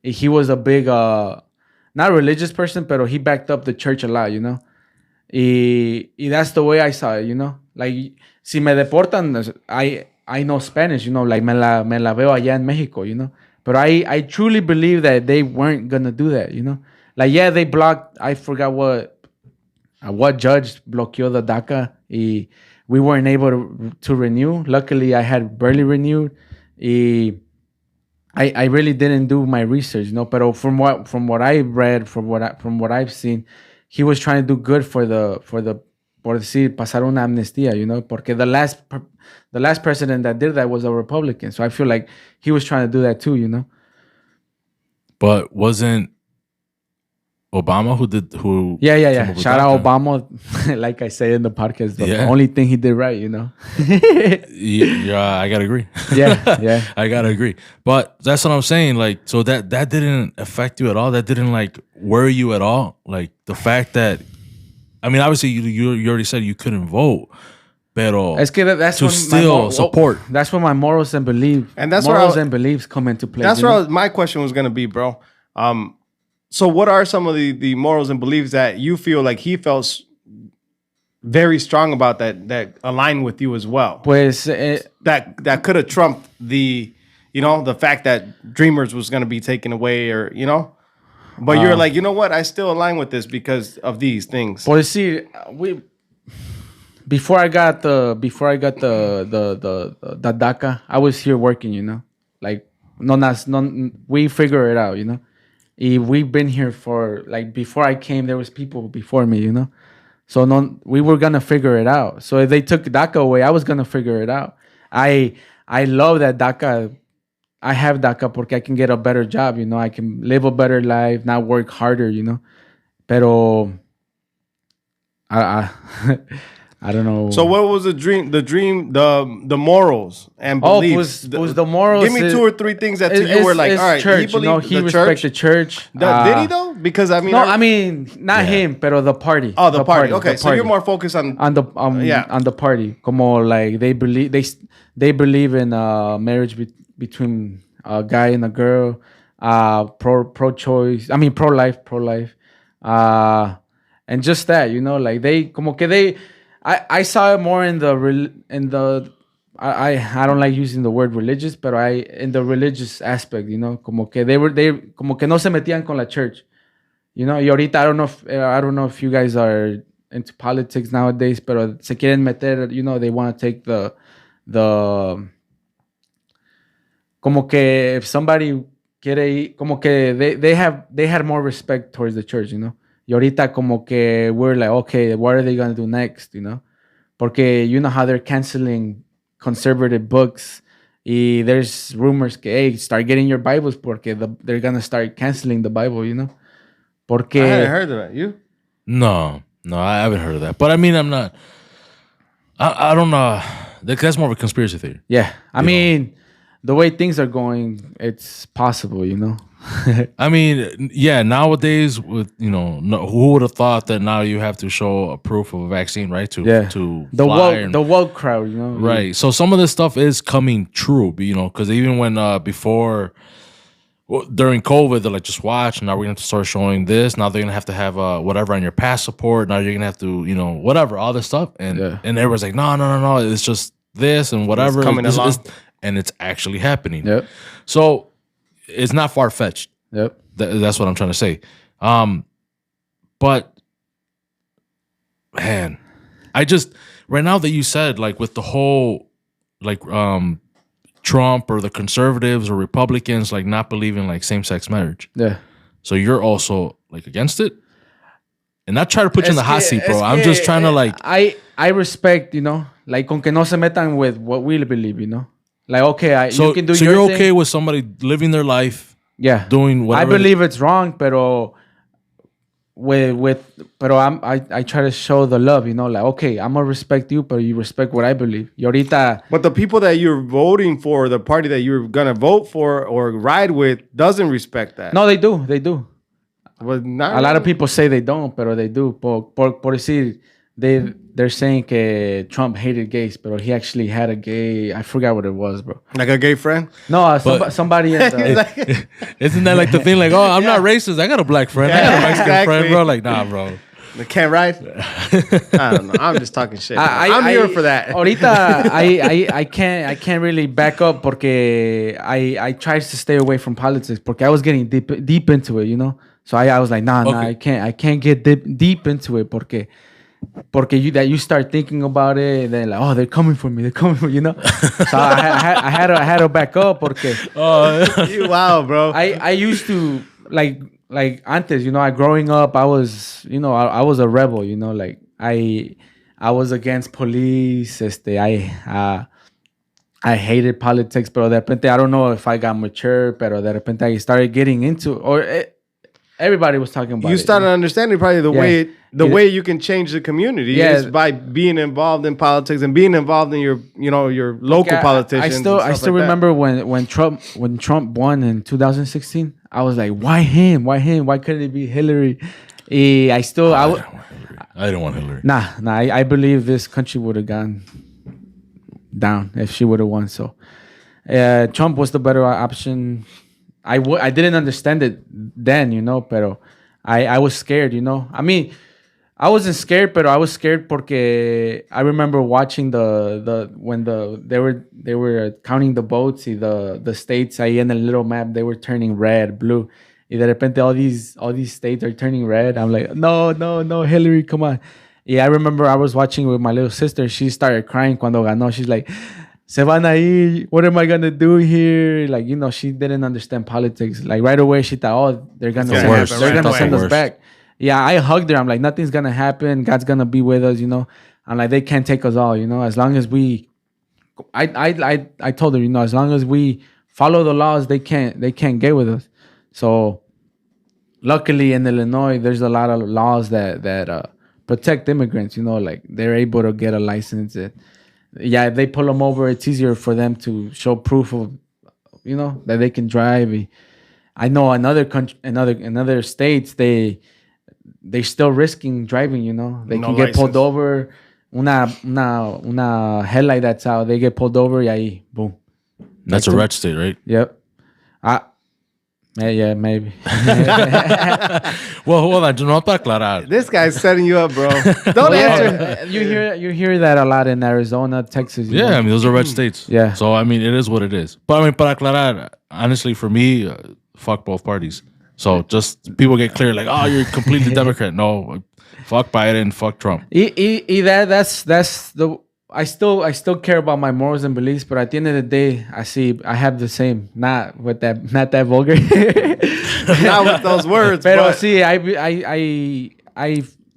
He was a big not religious person, but he backed up the church a lot. Y that's the way I saw it. Like si me deportan, I know Spanish. Like me la veo allá en Mexico. But I truly believe that they weren't gonna do that, you know. Like, yeah, they blocked. I forgot what judge bloqueó the daca. We weren't able to renew. Luckily, I had barely renewed. I really didn't do my research, you know. But from what I read, from what I've seen, he was trying to do good for the por decir pasar una amnistía, you know. Porque the last president that did that was a Republican, so I feel like he was trying to do that too, you know. But wasn't Obama who Yeah. Shout out Obama. Like I say in the podcast, the only thing he did right, you know. Yeah, I gotta agree. Yeah. I gotta agree. But that's what I'm saying. Like, so that didn't affect you at all. That didn't like worry you at all. Like the fact that, I mean, obviously you already said you couldn't vote, pero es que that's to still support. That's when my morals and beliefs and beliefs come into play. That's where my question was gonna be, bro. So what are some of the morals and beliefs that you feel like he felt very strong about that align with you as well? Pues that could have trumped the fact that Dreamers was going to be taken away, or but you're like, you know what, I still align with this because of these things. Pues sí, before I got the daca, I was here working, you know, like we figure it out, you know. We've been here for, like, before I came, there was people before me, you know. So we were gonna figure it out. So if they took DACA away, I was gonna figure it out. I love that DACA. I have DACA porque I can get a better job, you know. I can live a better life, not work harder, you know. Pero I don't know. So what was the morals and beliefs? Was the morals. Give me 2 or 3 things that to you were like, all right, church, he respects the church. Did he though? Because I mean, no, I mean not him, pero the party. Oh, the party. Okay, so you're more focused on the party. Como like they believe in marriage between a guy and a girl, pro-choice. I mean pro-life, and just that, you know, like I saw it more in the I don't like using the word religious, but in the religious aspect, you know, como que they como que no se metían con la church, you know. Y ahorita I don't know if you guys are into politics nowadays, pero se quieren meter, you know, they want to take the como que if somebody quiere, como que they had more respect towards the church, you know. Y ahorita como que we're like, okay, what are they going to do next, you know? Porque you know how they're canceling conservative books. Y there's rumors que, hey, start getting your Bibles porque they're going to start canceling the Bible, you know? Porque I hadn't heard of that. You? No, I haven't heard of that. But I mean, I don't know. That's more of a conspiracy theory. Yeah. I mean, the way things are going, it's possible, you know? I mean, yeah, nowadays with, you know, who would have thought that now you have to show a proof of a vaccine, right? To the woke crowd, you know? Right. So some of this stuff is coming true, you know, because even when during COVID, they're like, just watch. Now we're going to start showing this. Now they're going to have whatever on your passport. Now you're going to have to, you know, whatever, all this stuff. And everyone's like, no. It's just this and whatever. It's coming along. And it's actually happening. Yep. So it's not far-fetched. Yep. That's what I'm trying to say. But, man, I just, right now that you said, like, with the whole, like, Trump or the conservatives or Republicans, like, not believing, like, same-sex marriage. Yeah. So you're also, like, against it? And not try to put you in the hot seat, bro. I'm just trying to, like... I respect, you know, like, con que no se metan with what we believe, you know? Like, okay, you can do your thing. So you're okay with somebody living their life, doing whatever. I believe it's wrong, pero I try to show the love, you know, like, okay, I'm gonna respect you, but you respect what I believe. Y ahorita, but the people that you're voting for, the party that you're gonna vote for or ride with, doesn't respect that. No, they do. But not a lot of people say they don't, pero they do. Por decir, they're saying que Trump hated gays, but he actually had a gay. I forgot what it was, bro. Like a gay friend? No, somebody. Isn't that like the thing? Like, oh, I'm not racist. I got a black friend. I got a Mexican friend, bro. Like, nah, bro. They can't ride? I don't know. I'm just talking shit. I'm here for that. Ahorita, I can't really back up porque I tried to stay away from politics porque I was getting deep into it, you know? So I was like, nah, I can't get deep into it porque you start thinking about it, and then like, oh, they're coming for me, you know. So I had to back up porque Wow, bro. I used to like antes, you know, growing up, I was, you know, I was a rebel, you know, like I was against police. I hated politics, pero de repente I don't know if I got mature, pero de repente I started getting into everybody was talking about it. You started understanding probably the way you can change the community is by being involved in politics and being involved in your local politicians. I still remember when Trump won in 2016. I was like, why him? Why couldn't it be Hillary? I didn't want Hillary. Nah. I believe this country would have gone down if she would have won. So Trump was the better option. I didn't understand it then, you know, pero I was scared, you know. I mean, I wasn't scared, but I was scared porque I remember watching when they were counting the votes, the states ahí en el little map, they were turning red, blue. Y de repente all these states are turning red. I'm like, no, Hillary, come on. Yeah, I remember I was watching with my little sister. She started crying cuando ganó. She's like, se van a ir. What am I going to do here? Like, you know, she didn't understand politics. Like right away, she thought, oh, they're going to send us back. Yeah, I hugged her. I'm like, nothing's going to happen. God's going to be with us, you know. I'm like, they can't take us all, you know. As long as I told her, you know, as long as we follow the laws, they can't get with us. So luckily in Illinois, there's a lot of laws that protect immigrants, you know, like they're able to get a license. Yeah, if they pull them over, it's easier for them to show proof of, you know, that they can drive. I know in other states, they're still risking driving, you know. They can get pulled over. Una headlight that's out. They get pulled over, y ahí, boom. That's a red state, right? Yep. Yeah, maybe. Well, hold on. No para aclarar. This guy's setting you up, bro. Don't answer. You hear that a lot in Arizona, Texas. Yeah, know? I mean, those are red states. Yeah. So, I mean, it is what it is. But, I mean, para aclarar, honestly, for me, fuck both parties. So, just people get clear, like, oh, you're completely Democrat. No, fuck Biden, fuck Trump. That's the... I still care about my morals and beliefs, but at the end of the day, I have the same. Not that vulgar. Not with those words. But see, I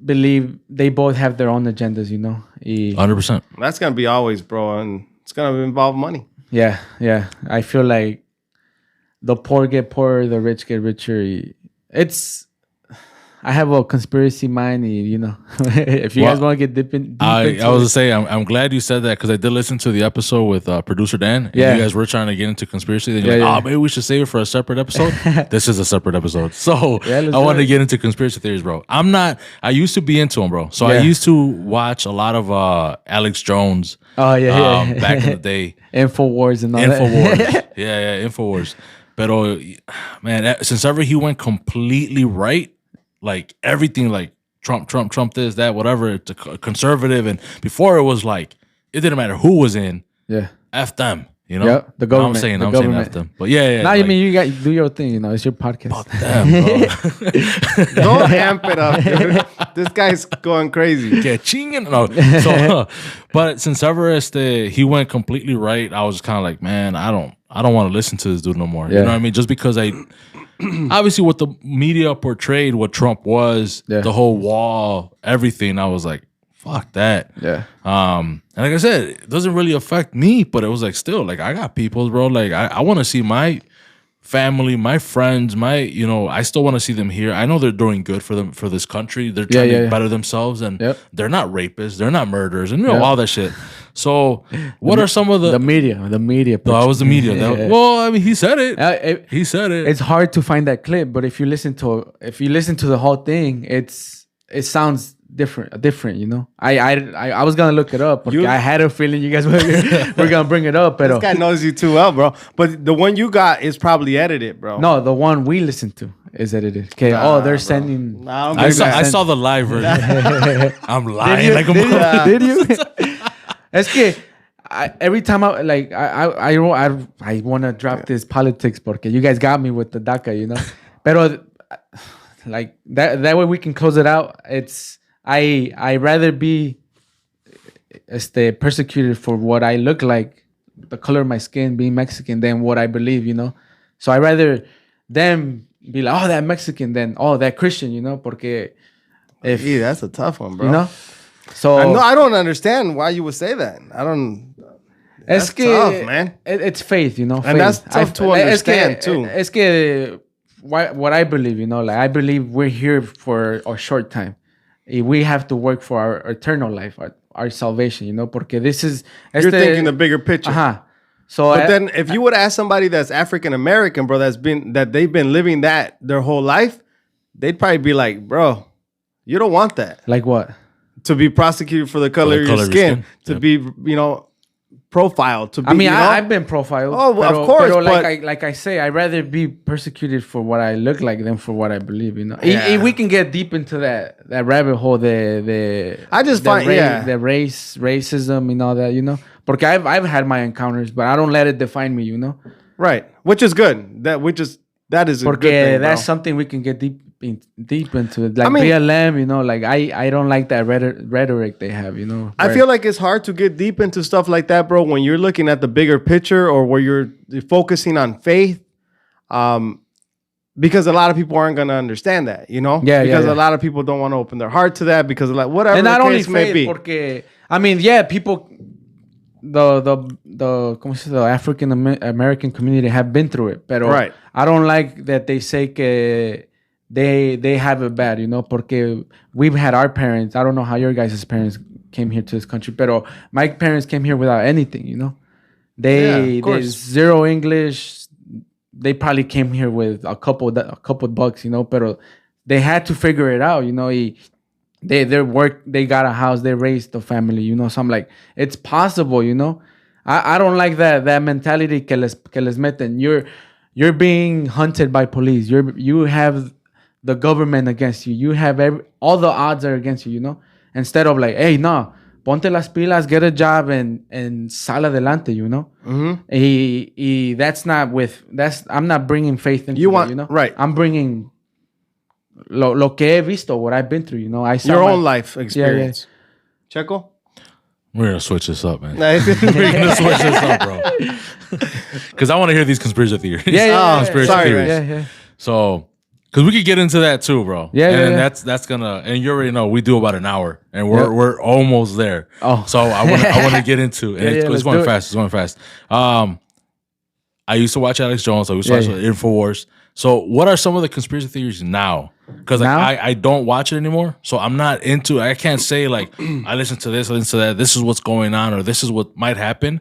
believe they both have their own agendas, you know. 100%. That's gonna be always, bro, and it's gonna involve money. Yeah. I feel like the poor get poorer, the rich get richer. I have a conspiracy mind, you know. If you guys want to get deep into I was going to say, I'm glad you said that because I did listen to the episode with producer Dan. And you guys were trying to get into conspiracy. Then you're like, maybe we should save it for a separate episode. This is a separate episode. So I wanted to get into conspiracy theories, bro. I used to be into them, bro. So I used to watch a lot of Alex Jones. Oh, yeah. Back in the day. Infowars and all that. Infowars. Yeah, Infowars. But, man, since ever he went completely right, like everything, like Trump this, that, whatever. It's a conservative, and before it was like it didn't matter who was in. Yeah, F them, you know. Yep, the government. I'm saying F them, but yeah. Now, I mean, you got do your thing, you know. It's your podcast. Fuck them, bro. Don't amp it up, dude. This guy's going crazy. Que chinguen. No. So, but since ever he went completely right, I was kind of like, man, I don't want to listen to this dude no more. Yeah. You know what I mean? Just because obviously what the media portrayed what Trump was, the whole wall, everything, I was like, fuck that. Yeah. And like I said, it doesn't really affect me, but it was like still, like I got people, bro. Like I want to see my family, my friends, I still want to see them here. I know they're doing good for this country. They're trying to better themselves, and they're not rapists, they're not murderers, and all that shit. So, what are some of the media? No, I was the media. Well, I mean, he said it. He said it. It's hard to find that clip, but if you listen to the whole thing, it sounds different. You know, I was gonna look it up, but I had a feeling you guys were gonna bring it up. But this guy knows you too well, bro. But the one you got is probably edited, bro. No, the one we listened to. is that it is. Okay. They're sending. I saw the live version. I'm lying like a motherfucker. Did you? Es que every time I want to drop this politics porque you guys got me with the daca, you know. Pero like that way we can close it out. I rather be persecuted for what I look like, the color of my skin, being Mexican, than what I believe, you know. So I rather them be like, oh, that Mexican, than that Christian, you know. Porque that's a tough one, bro. You know. So I don't understand why you would say that. I don't. That's tough, man. It's faith, you know. And that's tough to understand too. Es que what I believe, you know, like I believe we're here for a short time. We have to work for our eternal life, our salvation, you know. Porque this is you're thinking the bigger picture. So, but then if you would ask somebody that's African American, bro, that they've been living that their whole life, they'd probably be like, bro, you don't want that. Like what? To be prosecuted for the color of your skin, to be, you know, profiled. To be, I mean, I've been profiled. Oh, of course. But like I say, I'd rather be persecuted for what I look like than for what I believe. You know, if we can get deep into that rabbit hole, I just find the racism and all that. You know, porque I've had my encounters, but I don't let it define me. You know, right? Which is good. That is a good thing, that's something we can get deep into it. Like BLM, you know, like I don't like that rhetoric they have, you know. I feel like it's hard to get deep into stuff like that, bro, when you're looking at the bigger picture or where you're focusing on faith, because a lot of people aren't going to understand that, you know. Because a lot of people don't want to open their heart to that because of like whatever and not the only case may be. Porque I mean, people, the African American community have been through it, pero right. I don't like that they say que they have it bad, you know, porque we've had our parents. I don't know how your guys' parents came here to this country, pero my parents came here without anything, you know. They zero English. They probably came here with a couple bucks, you know, pero they had to figure it out, you know. They got a house, they raised a family, you know. So I'm like, it's possible, you know. I don't like that mentality que les meten. You're being hunted by police. You have the government against you. You have all the odds are against you, you know. Instead of like, hey, no, ponte las pilas, get a job and sal adelante, you know. Mm-hmm. I'm not bringing faith into that, you know. Right. I'm bringing lo que he visto, what I've been through, you know. I saw your own life experience. Yeah. Checo? We're going to switch this up, man. We're going to switch this up, bro. Because I want to hear these conspiracy theories. Conspiracy theories. Yeah. So, because we could get into that too, bro. And that's going to, and you already know, we do about an hour, and we're almost there. Oh. So I want to get into, and it's going fast. It's going fast. I used to watch Alex Jones. I used to watch InfoWars. So what are some of the conspiracy theories now? Because I don't watch it anymore. So I'm not into it. I can't say like, I listen to this, I listen to that. This is what's going on, or this is what might happen.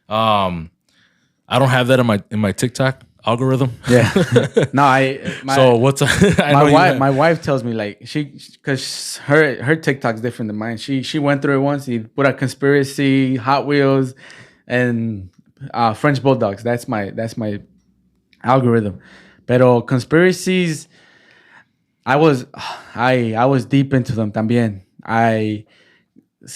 I don't have that in my TikTok algorithm. Yeah. No, so what's my wife tells me like because her TikTok's different than mine. She went through it once. He put a conspiracy, Hot Wheels, and French Bulldogs. That's my algorithm. Pero conspiracies, I was deep into them también.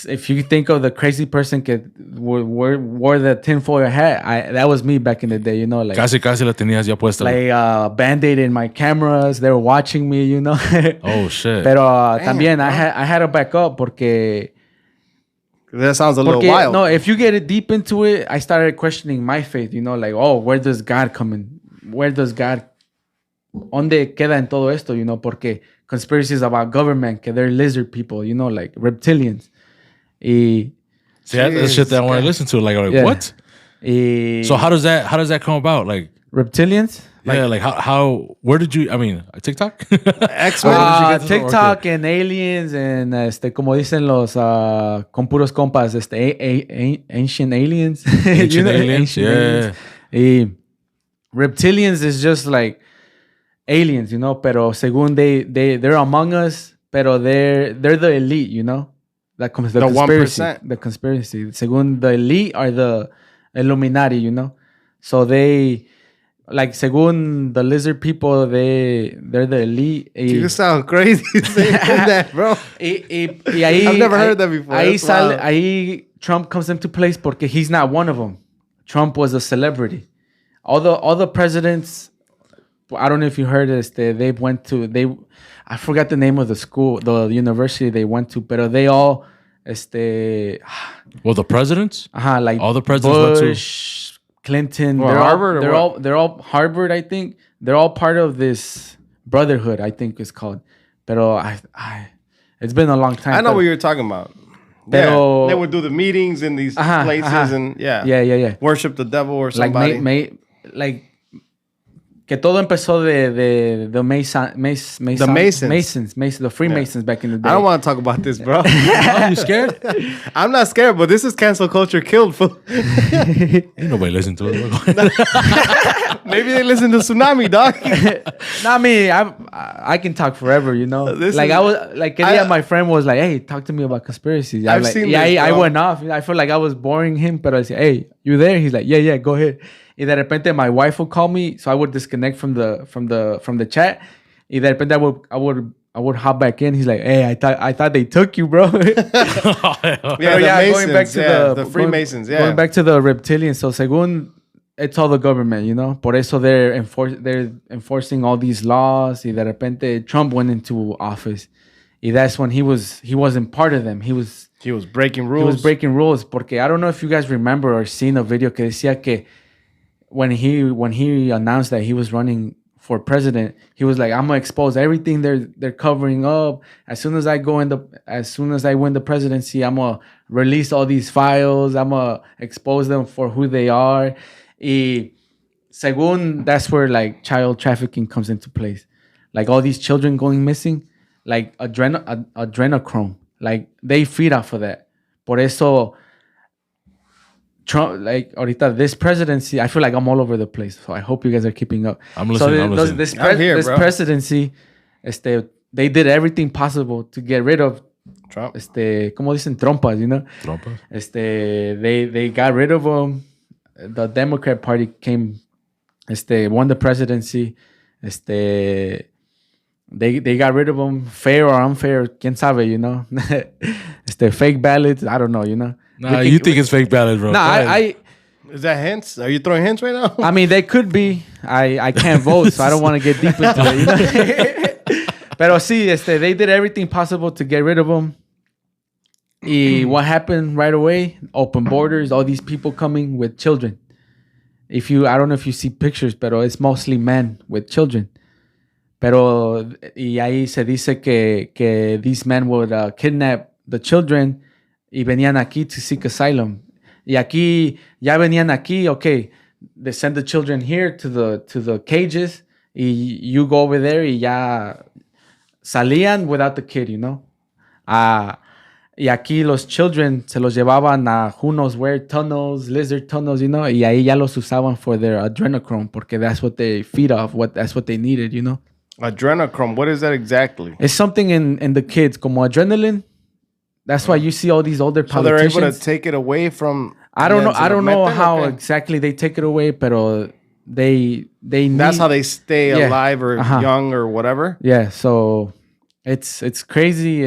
If you think of the crazy person that wore the tinfoil hat, that was me back in the day, you know, like casi la tenías ya puesta. Like Band-Aid in my cameras, they were watching me, you know. Oh shit. Pero también I had to back up porque that sounds a little wild. No, if you get it deep into it, I started questioning my faith, you know, like, oh, where does God come in? Where does God ¿Dónde queda en todo esto, you know? Porque conspiracies about government, que they're lizard people, you know, like reptilians. See, that's shit that I want to listen to. Like what? So how does that come about? Like reptilians? Like how where did you? I mean, TikTok, X-Men, TikTok and aliens and como dicen los con puros compas, ancient aliens, ancient aliens, aliens. Reptilians is just like aliens, you know, pero según they're among us, pero they're the elite, you know, the conspiracy, 1%. The conspiracy. Según the elite are the Illuminati, you know, so they like según the lizard people, they're the elite. You sound crazy saying that, bro. I've never heard that before. Ahí Trump comes into place porque he's not one of them. Trump was a celebrity. All the presidents, I don't know if you heard this. I forgot the name of the school, the university they went to, but they all, well, the presidents, like all the presidents Bush, went to Clinton, well, Harvard. They're all Harvard. I think they're all part of this brotherhood. I think it's called. Pero it's been a long time. I know what you're talking about. Pero, they would do the meetings in these places and worship the devil or somebody. Like que todo empezó de the Masons, the Freemasons back in the day. I don't want to talk about this, bro. Oh, you scared? I'm not scared, but this is cancel culture killed. Ain't nobody listen to it. Maybe they listen to Tsunami, dog. Not me. I can talk forever, you know. My friend was like, "Hey, talk to me about conspiracies." I've seen this, I went off. I felt like I was boring him, but I said, "Hey, you there?" He's like, "Yeah, go ahead." Y de repente my wife would call me, so I would disconnect from the chat. Y de repente I would hop back in. He's like, "Hey, I thought they took you, bro." Going back to the Freemasons, going back to the reptilians. So según it's all the government, you know. Por eso they're enforcing all these laws. Y de repente Trump went into office. Y that's when he wasn't part of them. He was breaking rules. He was breaking rules. Porque I don't know if you guys remember or seen a video que decía que when he announced that he was running for president, he was like, "I'm gonna expose everything they're covering up. As soon as I win the presidency, I'm gonna release all these files. I'm gonna expose them for who they are." Y según, that's where like child trafficking comes into place. Like all these children going missing, like adrenochrome. Like they feed off of that. Por eso Trump, like ahorita, this presidency, I feel like I'm all over the place. So I hope you guys are keeping up. I'm listening. This presidency, they did everything possible to get rid of Trump. Como dicen, trompas, you know? Trompas. They got rid of him. The Democrat Party won the presidency. They got rid of him, fair or unfair, quién sabe, you know? Fake ballots, I don't know, you know? Nah, you think it's fake ballots, bro? Nah, is that hints? Are you throwing hints right now? I mean, they could be. I can't vote, so I don't want to get deep into it, you know? Pero sí, they did everything possible to get rid of him. Y what happened right away? Open borders, all these people coming with children. I don't know if you see pictures, pero it's mostly men with children. Pero, y ahí se dice que these men would kidnap the children y venían aquí to seek asylum. Y aquí, ya venían aquí, okay, they send the children here to the cages y you go over there y ya salían without the kid, you know? Y aquí los children se los llevaban a who knows where, tunnels, lizard tunnels, you know? Y ahí ya los usaban for their adrenochrome porque that's what they feed off, that's what they needed, you know? Adrenochrome, what is that exactly? It's something in the kids, como adrenaline. That's why you see all these older politicians. So they're able to take it away from. I don't know how exactly they take it away, pero they need. That's how they stay alive or young or whatever. Yeah, so it's crazy.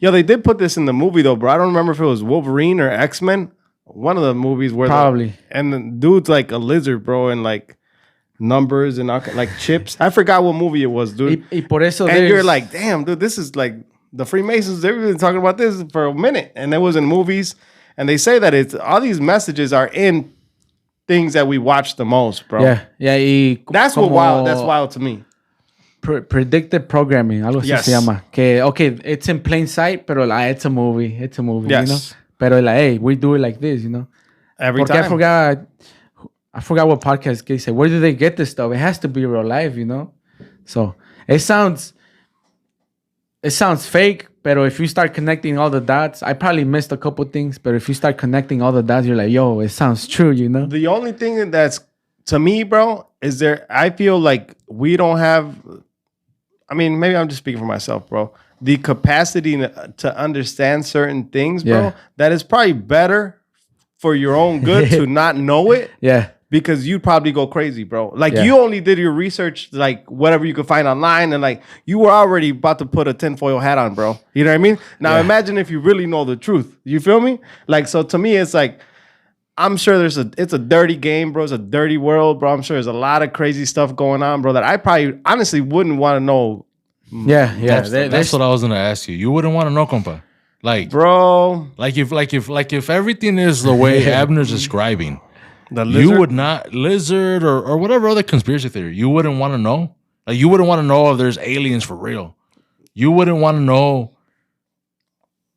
They did put this in the movie though, bro. I don't remember if it was Wolverine or X-Men. One of the movies where probably and the dude's like a lizard, bro, and like numbers and like chips. I forgot what movie it was, dude. Y por eso and you're like, damn, dude, this is like. The Freemasons, they've been talking about this for a minute. And it was in movies. And they say that it's all these messages are in things that we watch the most, bro. Yeah. That's wild to me. Predictive programming, algo así se llama. Okay, it's in plain sight, pero it's a movie. It's a movie, yes. You know? Pero hey, we do it like this, you know? Every time. I forgot what podcast they said. Where do they get this stuff? It has to be real life, you know? So, it sounds fake, but if you start connecting all the dots, I probably missed a couple things, but if you start connecting all the dots, you're like, yo, it sounds true, you know? The only thing that's, to me, bro, is I feel like we don't have, I mean, maybe I'm just speaking for myself, bro, the capacity to understand certain things, bro, that is probably better for your own good to not know it because you'd probably go crazy, bro. Like you only did your research, like whatever you could find online, and like you were already about to put a tinfoil hat on, bro. You know what I mean? Now imagine if you really know the truth. You feel me? Like, so to me, it's like, I'm sure it's a dirty game, bro. It's a dirty world, bro. I'm sure there's a lot of crazy stuff going on, bro, that I probably honestly wouldn't want to know. That's what I was gonna ask you. You wouldn't want to know, compa. Like, bro, if everything is the way Abner's describing, you would not lizard or whatever other conspiracy theory. You wouldn't want to know. Like, you wouldn't want to know if there's aliens for real. You wouldn't want to know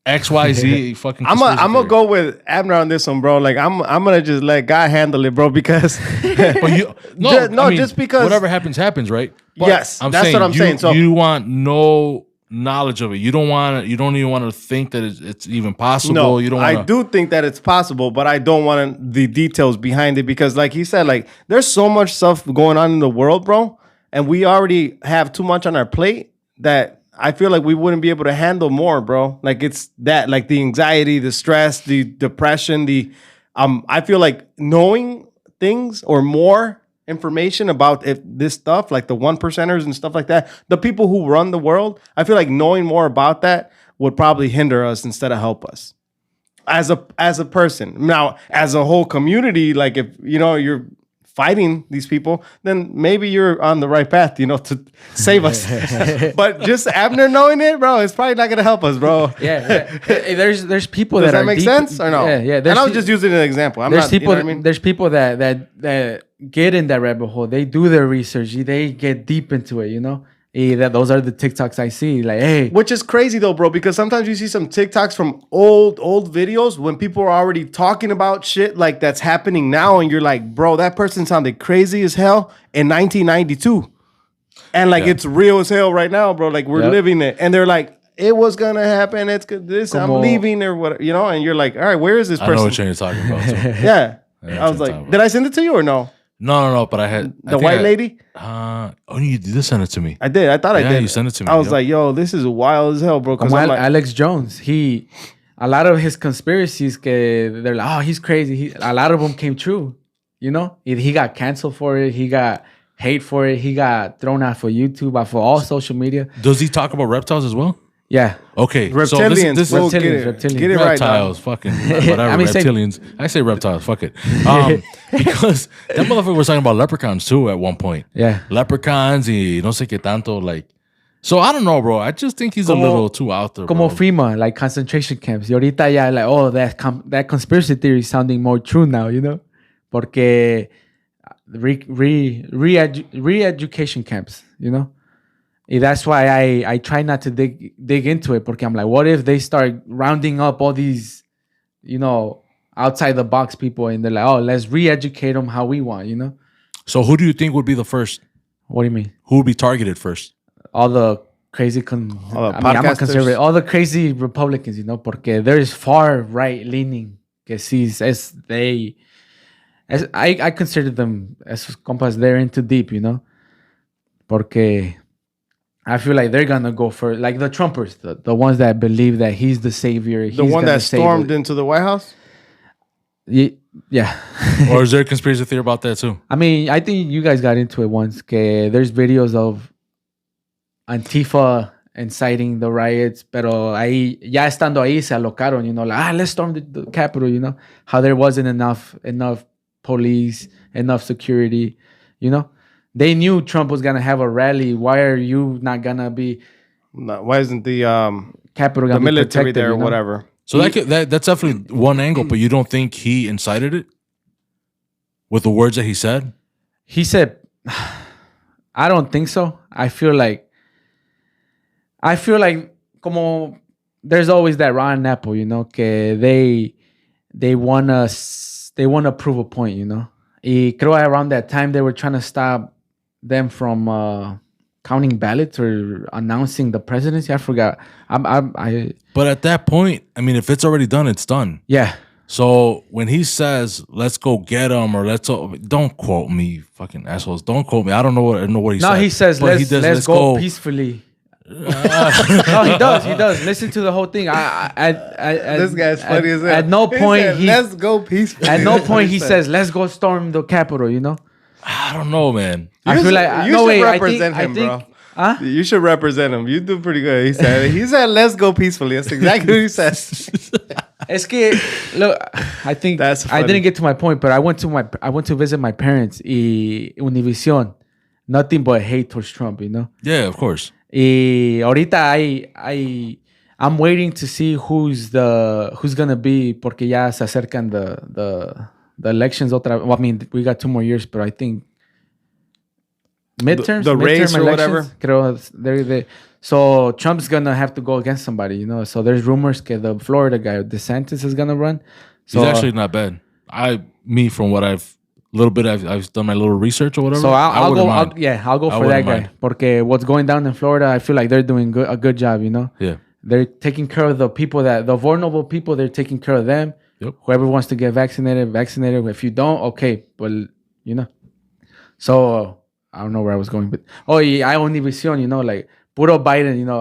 XYZ fucking. I'm gonna go with Abner on this one, bro. Like, I'm gonna just let God handle it, bro. Because just because whatever happens, right? But yes, that's what I'm saying. So you want no knowledge of it. You don't even want to think that it's even possible. No, you don't. I do think that it's possible, but I don't want the details behind it because, like he said, like there's so much stuff going on in the world, bro, and we already have too much on our plate that I feel like we wouldn't be able to handle more, bro. Like it's that, like the anxiety, the stress, the depression, I feel like knowing things or more information about this stuff, like the 1%ers and stuff like that, the people who run the world, I feel like knowing more about that would probably hinder us instead of help us as a person. Now, as a whole community, like if you're fighting these people, then maybe you're on the right path, to save us. But just Abner knowing it, bro, it's probably not gonna help us, bro. There's people Does that make are deep, sense or no? Yeah. And I was just using an example. There's people that get in that rabbit hole. They do their research. They get deep into it. Those are the TikToks I see. Like, hey, which is crazy though, bro, because sometimes you see some TikToks from old videos when people are already talking about shit like that's happening now, and you're like, bro, that person sounded crazy as hell in 1992, and like it's real as hell right now, bro. Like we're living it, and they're like, it was gonna happen. It's this. I'm leaving or what, and you're like, all right, where is this person? I know what you're talking about. So. yeah, I was like, did I send it to you or no? No, but I had the white lady. You did send it to me. I did. I thought I did. You sent it to me. I was like, yo, this is wild as hell, bro. Because Alex Jones, a lot of his conspiracies, they're like, oh, he's crazy. A lot of them came true. He got canceled for it. He got hate for it. He got thrown out for YouTube, out for all social media. Does he talk about reptiles as well? Yeah. Okay. Reptilians. So reptilians. Get it right. Reptiles. Fucking whatever. Reptilians. I say reptiles. Fuck it. Because that motherfucker was talking about leprechauns too at one point. Yeah. Leprechauns y no sé qué tanto. Like, so I don't know, bro. I just think he's a little too out there. Como FEMA, like concentration camps. Y ahorita ya like, oh, that conspiracy theory is sounding more true now, Porque re-education camps, And that's why I try not to dig into it, porque I'm like, what if they start rounding up all these, outside the box people, and they're like, oh, let's re-educate them how we want, So who do you think would be the first? What do you mean? Who would be targeted first? All the crazy, I'm a conservative. All the crazy Republicans, porque there is far right leaning que sees I consider them as compas. They're into deep, porque I feel like they're gonna go for like the Trumpers, the ones that believe that he's the savior. The one that stormed into the White House? Yeah. Or is there a conspiracy theory about that too? I mean, I think you guys got into it once. There's videos of Antifa inciting the riots, pero ahí, ya estando ahí, se alocaron, like, let's storm the Capitol, how there wasn't enough police, enough security, They knew Trump was gonna have a rally. Why are you not gonna be? Why isn't the Capitol the military there or whatever? So that's definitely one angle, but you don't think he incited it with the words that he said? He said, I don't think so. I feel like como there's always that rotten apple, que they wanna prove a point, Y creo around that time they were trying to stop them from counting ballots or announcing the presidency. I forgot. But at that point, I mean, if it's already done, it's done. Yeah. So when he says, "Let's go get them," or don't quote me, fucking assholes. Don't quote me. I don't know what he said. No, he says, let's go peacefully. No, he does. He does. Listen to the whole thing. This guy's funny as hell. At no point said, let's go peacefully. At no point he says, "Let's go storm the Capitol." You know. I don't know, man. I feel like you no should way. represent him, bro. Huh? You should represent him. You do pretty good. He said, let's go peacefully. That's exactly what he says. Es que look, I think That's I funny. didn't get to my point, but I went to visit my parents. Y Univision, nothing but hate towards Trump. You know. Yeah, of course. Y ahorita I'm waiting to see who's gonna be porque ya se acercan the elections otra. Well, I mean, we got 2 more years, but I think midterms, the race midterm or elections, creo so Trump's gonna have to go against somebody, you know. So there's rumors that the Florida guy DeSantis is gonna run. So He's actually not bad. From what I've done my little research or whatever. so I'll wouldn't go. mind. I'll go I for that wouldn't guy. mind. Porque what's going down in Florida, I feel like they're doing a good job, you know. Yeah. They're taking care of the vulnerable people. They're taking care of them. Yep. Whoever wants to get vaccinated. If you don't, okay, well, you know. So I don't know where I was going, but I only visión, you know, like puro Biden, you know,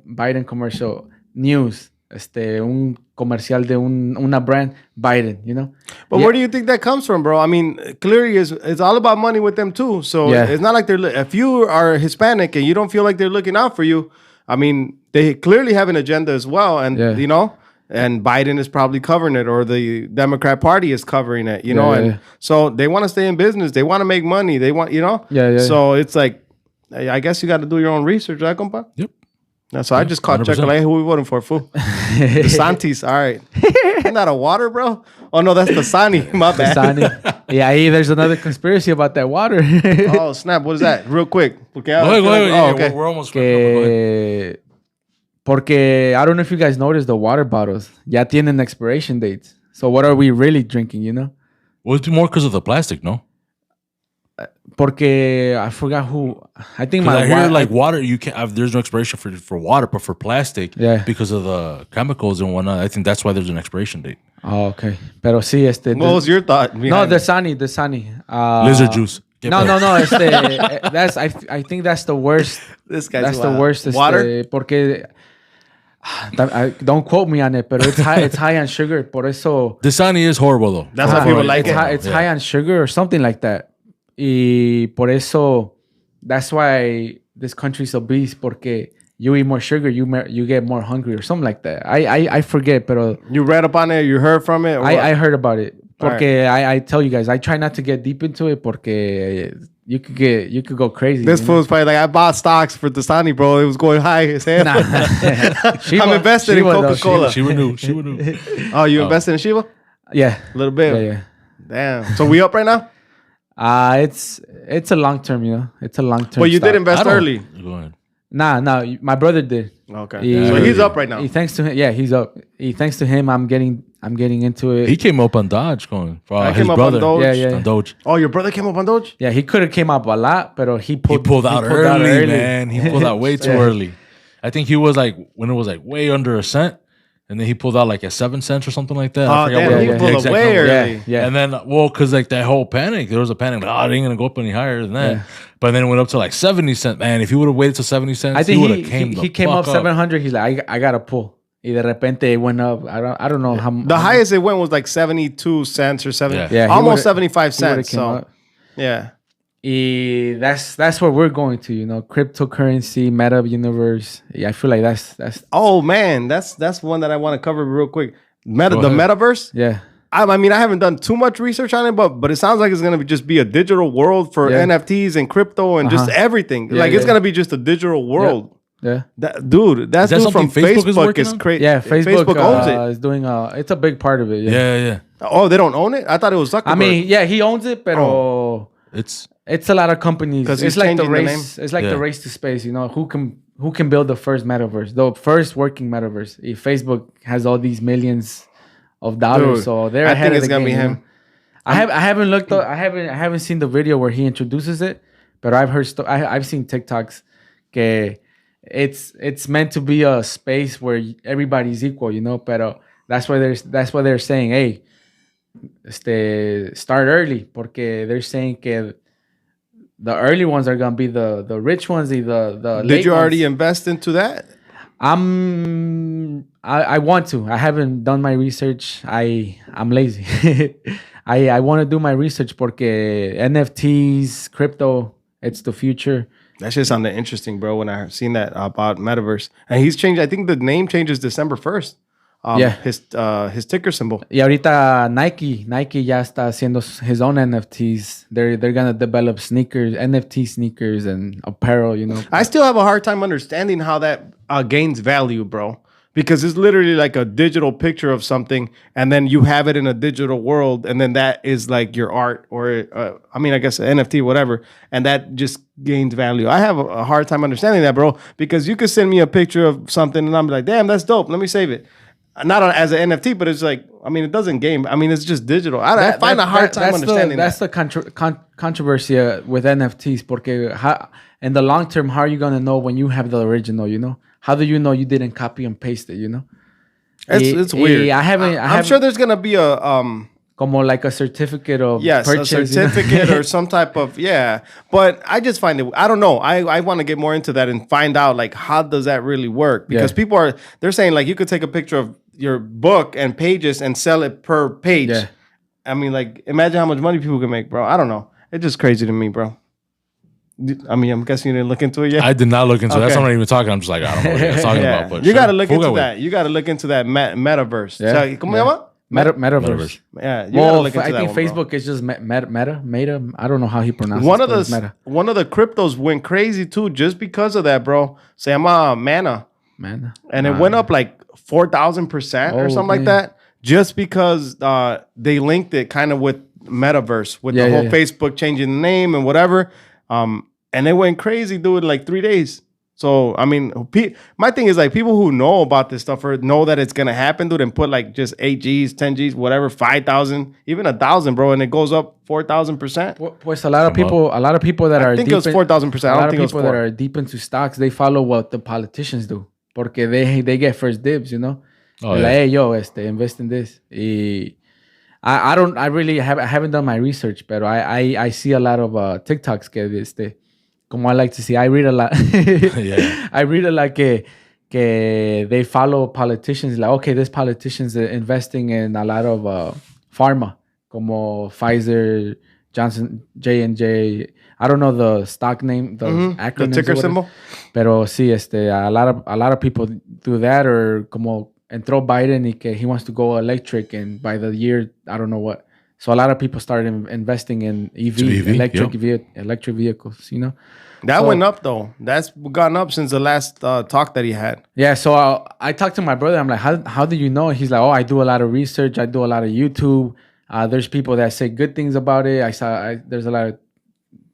Biden commercial news, un comercial de una brand Biden, you know. But where do you think that comes from, bro? I mean, clearly it's all about money with them too. So Yeah. it's not like if you are Hispanic and you don't feel like they're looking out for you, I mean, they clearly have an agenda as well. And, Yeah. you know, and Biden is probably covering it, or the Democrat Party is covering it, you know. Yeah, and yeah. so they want to stay in business. They want to make money. They want, you know. Yeah. So it's like, I guess you got to do your own research, right, compa? Yep. So I just caught 100%. Chick-fil-A. Who we voting for, fool? DeSantis. All right. Isn't that a water, bro? Oh, no, that's Dasani. My bad. Dasani. Yeah, there's another conspiracy about that water. Oh, snap. What is that? Real quick. Porque I Go feel ahead. like- oh, okay. We're almost wrapping up, but go ahead. Porque I don't know if you guys noticed the water bottles ya tienen expiration dates. So what are we really drinking, you know? Well, it's more because of the plastic, no? Porque I forgot who. I think 'Cause my I hear wife, like water, you can't. There's no expiration for water, but for plastic, Yeah. because of the chemicals and whatnot. I think that's why there's an expiration date. Oh, okay. Pero sí, What was your thought? no, behind the it? Sunny. Lizard juice. Get No, back. that's I think that's the worst. This guy's That's the wild. worst. Water? Porque don't quote me on it, but it's high on sugar. Por eso Dasani is horrible though. That's how people like it's it. It's high on sugar or something like that. Y por eso, that's why this country's obese. Porque you eat more sugar, you get more hungry or something like that. I forget, pero You read up on it? You heard from it? or what? I heard about it. All Porque I tell you guys, I try not to get deep into it. Porque you could go crazy. This you know? fool's probably like, I bought stocks for Dasani, bro. It was going high as hell. Nah. I'm invested in Shiva, though, Coca-Cola. She would knew. Oh, you invested in Shiba? Yeah. A little bit. Yeah. Damn. So we up right now? It's a long term, you know. It's a long term. Well, you did invest I don't- early. Go ahead. Nah, my brother did. Okay. So he's up right now. Thanks to him, yeah, he's up. Thanks to him, I'm getting into it. He came up on Dodge going. I His came up on brother. Doge. Yeah. On Doge. Oh, your brother came up on Doge? Yeah, he could have came up a lot, but he He pulled out early, man. He pulled out way too Yeah. early. I think he was like when it was like way under a cent, and then he pulled out like at 7 cents or something like that. Oh, damn. what He the pulled exact away number. early. Yeah. And then, well, because like that whole panic, there was a panic. Like, it ain't gonna go up any higher than that. Yeah. But then it went up to like 70 cents. Man, if he would have waited till 70 cents, I think would he have came up 700. He's like, I gotta pull. Y de repente it went up. I don't know how. The highest it went was like 72 cents or 70. Yeah. Yeah, he almost would've- 75 he would've cents. came So, up. yeah. Y that's where we're going to, you know, cryptocurrency, meta universe. Yeah, I feel like that's Oh, man. That's one that I want to cover real quick. Go The ahead. metaverse? yeah. I mean, I haven't done too much research on it, but it sounds like it's gonna just be a digital world for Yeah. NFTs and crypto and just everything. Yeah, like it's yeah. gonna be just a digital world. Yeah. That dude, that Is that dude from something Facebook is Facebook working is on? crazy. Yeah, Facebook, owns it. is doing it's a big part of it. Yeah. Yeah. Oh, they don't own it? I thought it was Zuckerberg. I mean, yeah, he owns it, but It's it's a lot of companies. 'Cause It's he's like the changing the race. It's like Yeah. the race to space. You know, who can build the first metaverse, the first working metaverse. If Facebook has all these millions of dollars, Dude, so they're I ahead think of it's the gonna game, be you him. know? I haven't looked. I haven't seen the video where he introduces it, but I've heard. I've seen TikToks. Que it's meant to be a space where everybody's equal, you know. But that's why they're saying, hey, start early, porque they're saying que the early ones are gonna be the rich ones. The Did late you already ones. invest into that? I want to. I haven't done my research. I'm lazy. I want to do my research porque NFTs, crypto, it's the future. That shit sounded interesting, bro. When I seen that about metaverse, and he's changed. I think the name changes December 1st. Yeah. His ticker symbol. Y ahorita Nike ya está haciendo his own NFTs. They're gonna develop sneakers, NFT sneakers and apparel. You know. I still have a hard time understanding how that gains value, bro. Because it's literally like a digital picture of something, and then you have it in a digital world, and then that is like your art, or I guess NFT, whatever, and that just gains value. I have a hard time understanding that, bro, because you could send me a picture of something, and I'm like, damn, that's dope. Let me save it. Not as an NFT, but it's like, it doesn't game. It's just digital. I find a hard time understanding that's that. That's the controversy with NFTs. Porque in the long term, how are you gonna know when you have the original? You know, how do you know you didn't copy and paste it? You know, It's weird. I'm sure there's gonna be a como like a certificate of a purchase, certificate or some type of But I just find it. I don't know. I want to get more into that and find out like how does that really work, because they're saying like you could take a picture of your book and pages and sell it per page. Yeah. Like imagine how much money people can make, bro. I don't know. It's just crazy to me, bro. I'm guessing you didn't look into it yet. I did not look into it. That's what I'm not even talking. I'm just like, I don't know what you're talking about. But you got to look into that. You got to look into that metaverse. Yeah. ¿Cómo llama? Metaverse. Yeah, you gotta look into I think that one, Facebook is just meta. I don't know how he pronounces it. One of the cryptos went crazy too, just because of that, bro. Se llama Mana. And it went up like 4,000% or something like that, just because they linked it kind of with metaverse, with the whole Facebook changing the name and whatever. And it went crazy, dude, in like 3 days. So, my thing is like people who know about this stuff or know that it's going to happen, dude, and put like just 8Gs, 10Gs, whatever, 5,000, even 1,000, bro. And it goes up 4,000%. Pues a lot of people that are I think it was 4,000%. I don't think it was 4. That are deep into stocks, they follow what the politicians do. Porque they get first dibs, you know? Like, hey, yo, invest in this. I really haven't done my research, but I see a lot of TikToks que como I like to see, I read a lot. I read a lot que they follow politicians. Like, okay, this politician's investing in a lot of pharma, como Pfizer, Johnson, J&J. I don't know the stock name, the acronym, the ticker symbol. Pero sí, a lot of people do that, or como entró Biden y que he wants to go electric, and by the year, I don't know what. So a lot of people started investing in electric vehicles, you know. That went up though. That's gone up since the last talk that he had. Yeah, so I talked to my brother. I'm like, how do you know? He's like, oh, I do a lot of research. I do a lot of YouTube. There's people that say good things about it. There's a lot of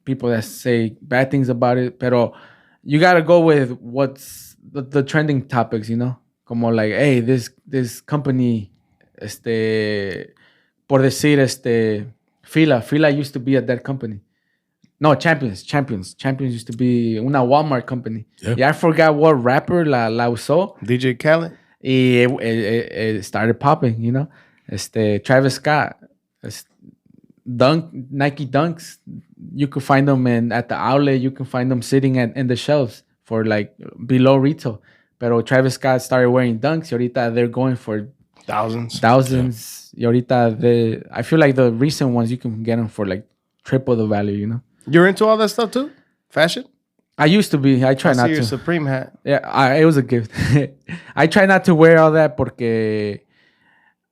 people that say bad things about it. Pero you gotta go with what's the trending topics, you know. Como like, hey, this company, por decir, Fila used to be at that company. No, Champions used to be una Walmart company. Yeah, I forgot what rapper la usó. DJ Khaled. It started popping, you know. Travis Scott, Nike Dunks. You could find them at the outlet. You can find them sitting in the shelves for like below retail. Pero Travis Scott started wearing Dunks. Y ahorita they're going for thousands. Y ahorita I feel like the recent ones you can get them for like triple the value, you know. You're into all that stuff too? Fashion? I used to be. I try not to. Your Supreme hat. Yeah, it was a gift. I try not to wear all that porque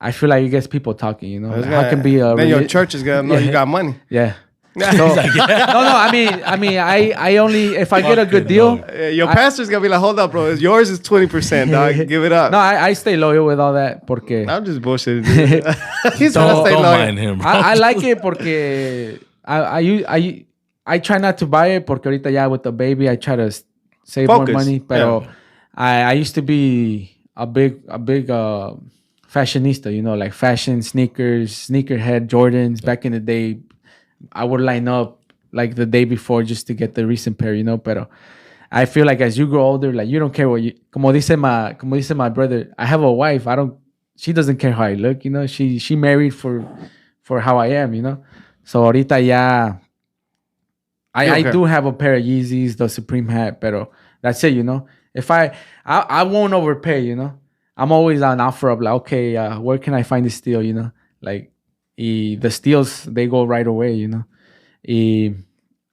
I feel like it gets people talking, you know. How can be a then your church is gonna know you got money. Yeah. So, no. I only if I get a good deal. Your pastor's gonna be like, hold up, bro. Yours is 20%, dog. Give it up. No, I stay loyal with all that porque I'm just bullshitting. He's gonna stay don't loyal. mind him, bro. I like it porque I try not to buy it porque ahorita ya with the baby I try to save more money. Pero I used to be a big fashionista, you know, like fashion, sneakers, sneakerhead, Jordans. Back in the day, I would line up like the day before just to get the recent pair, you know. Pero I feel like as you grow older, like you don't care what you. Como dice my brother, I have a wife. She doesn't care how I look, you know. She married for how I am, you know. So ahorita ya I Okay. do have a pair of Yeezys, the Supreme hat, pero that's it, you know. If I won't overpay, you know. I'm always on offer of like, okay, where can I find this steal, you know? Like, the steals they go right away, you know.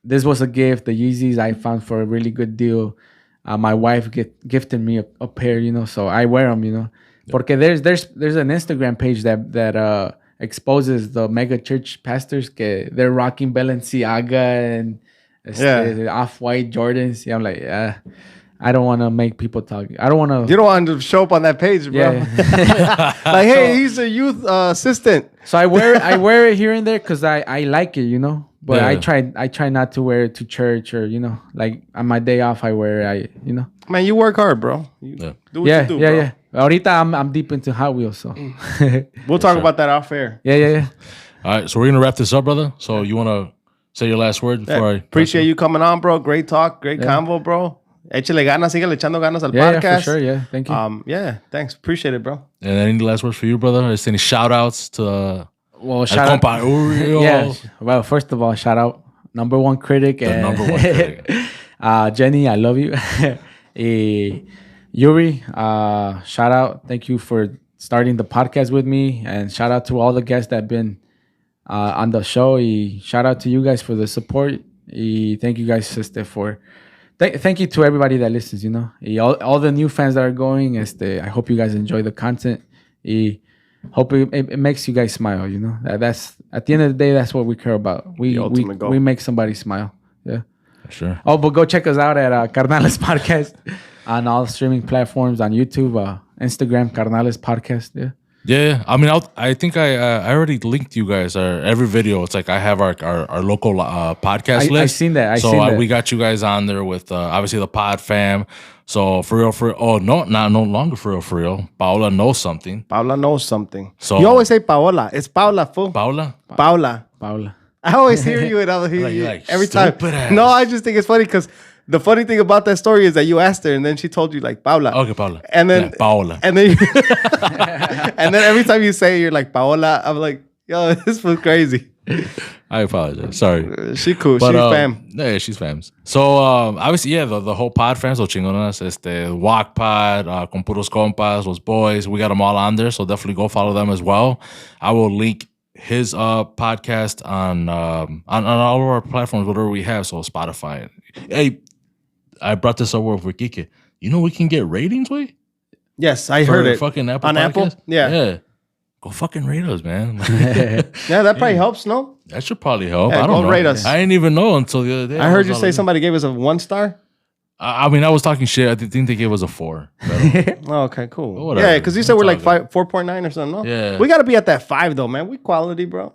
This was a gift. The Yeezys I found for a really good deal. My wife gifted me a pair, you know, so I wear them, you know. Porque there's an Instagram page that exposes the mega church pastors que they're rocking Balenciaga and off-white Jordans. Yeah, I'm like, I don't want to make people talk. I don't want to. You don't want to show up on that page, bro. Yeah. Like, hey, he's a youth assistant. So I wear it here and there because I like it, you know. But Yeah. I try not to wear it to church or, you know, like on my day off I wear it. You know. Man, you work hard, bro. You do what you do, bro. Yeah. Ahorita I'm deep into Hot Wheels, so We'll talk about that off air. yeah. All right, so we're gonna wrap this up, brother. So you wanna say your last word before I Appreciate you coming on, bro. Great talk, great convo, bro. Échale ganas, síguele echando ganas al Yeah, podcast. for sure. Yeah, thank you. Yeah, thanks. Appreciate it, bro. And any last words for you, brother? Just any shout outs to Well, El shout out. Compa Uriel. Yeah. Well, first of all, shout out number one critic and number one critic. Jenny, I love you. Yuri, shout out. Thank you for starting the podcast with me, and shout out to all the guests that have been on the show. Shout out to you guys for the support. Thank you guys, sister, for. Thank you to everybody that listens. You know, all the new fans that are going. I hope you guys enjoy the content. Hope it makes you guys smile. You know, that's at the end of the day, that's what we care about. We ultimate goal. we make somebody smile. Yeah. Sure. Oh, but go check us out at Carnales Podcast on all streaming platforms, on YouTube, Instagram, Carnales Podcast. Yeah. Yeah, I mean, I think I already linked you guys. Every video, it's like I have our local podcast list. I seen that. We got you guys on there with obviously the Pod Fam. So for real. Oh no, no longer for real. Paola knows something. Paula knows something. So- You always say Paola. It's Paula, fool. Paola. Paula. Paula. I always hear you and every time. stupid ass. No, I just think it's funny because the funny thing about that story is that you asked her and then she told you like Paula. Okay, Paola. And then Yeah, Paola. And then and then every time you say it, you're like Paola, I'm like, yo, this was crazy. I apologize. Sorry. She cool. But, She's fam. Yeah, she's fams. So, obviously, yeah, the whole pod fam, so chingonas, Walk Pod, Con Puros Compas, Los Boys, we got them all on there, so definitely go follow them as well. I will link his podcast on all of our platforms, whatever we have, so Spotify. Hey, I brought this over with Kike. You know we can get ratings, way? Yes, I For heard it. fucking Apple On Podcast? Apple? Yeah. Go fucking rate us, man. Yeah, that probably helps, no? That should probably help. Yeah, I don't go know. rate us. I didn't even know until the other day. I heard you was say all- somebody gave us a 1 star. I mean, I was talking shit. I think they gave us a 4. But- Oh, okay, cool. Whatever. Yeah, because you said we're like It's all 4.9 or something, no? Yeah. We got to be at that 5, though, man. We quality, bro.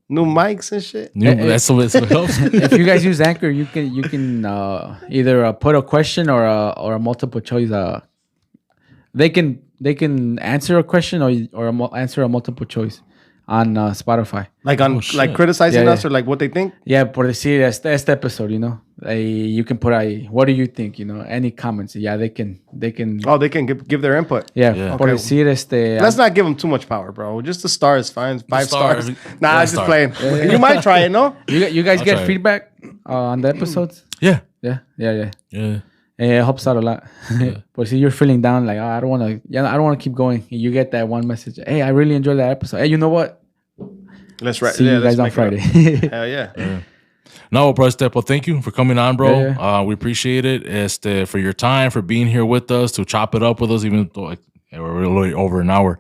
New mics and shit. that's what helps. If you guys use Anchor, you can either put a question or a multiple choice. They can answer a question or answer a multiple choice on Spotify. Like on shit. like criticizing Yeah, us or like what they think. Yeah, por decir este episode, you know, you can put what do you think, you know, any comments. Yeah, they can. Oh, they can give their input. Yeah, por Okay. decir Let's not give them too much power, bro. Just the star is fine. 5 star. stars. Yeah, Nah, I'm just star. playing. You might try it, no? You guys I'll get try it. feedback on the episodes. Yeah. Yeah. Yeah. It helps out a lot. But see, you're feeling down, like, oh, I don't want to keep going. You get that one message. Hey, I really enjoyed that episode. Hey, you know what? Let's write. See you guys on let's make it Friday. up. Hell yeah. No, bro, Step. Well, thank you for coming on, bro. Yeah. We appreciate it. For your time, for being here with us, to chop it up with us, even though like, we're really over an hour.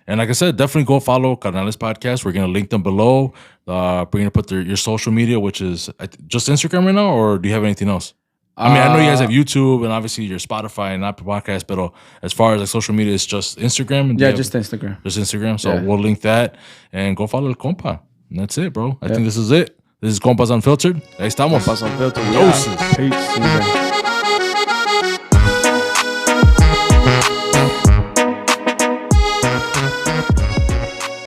And like I said, definitely go follow Carnales Podcast. We're gonna link them below. We're gonna put your social media, which is just Instagram right now, or do you have anything else? I mean, I know you guys have YouTube and obviously your Spotify and Apple Podcast, but as far as like social media, it's just Instagram. And do you Yeah, have- just Instagram. Just Instagram. So Yeah. we'll link that and go follow El Compa. And that's it, bro. I think this is it. This is Compas Unfiltered. Ahí estamos. Pass on filter. Doses. Peace. See you guys.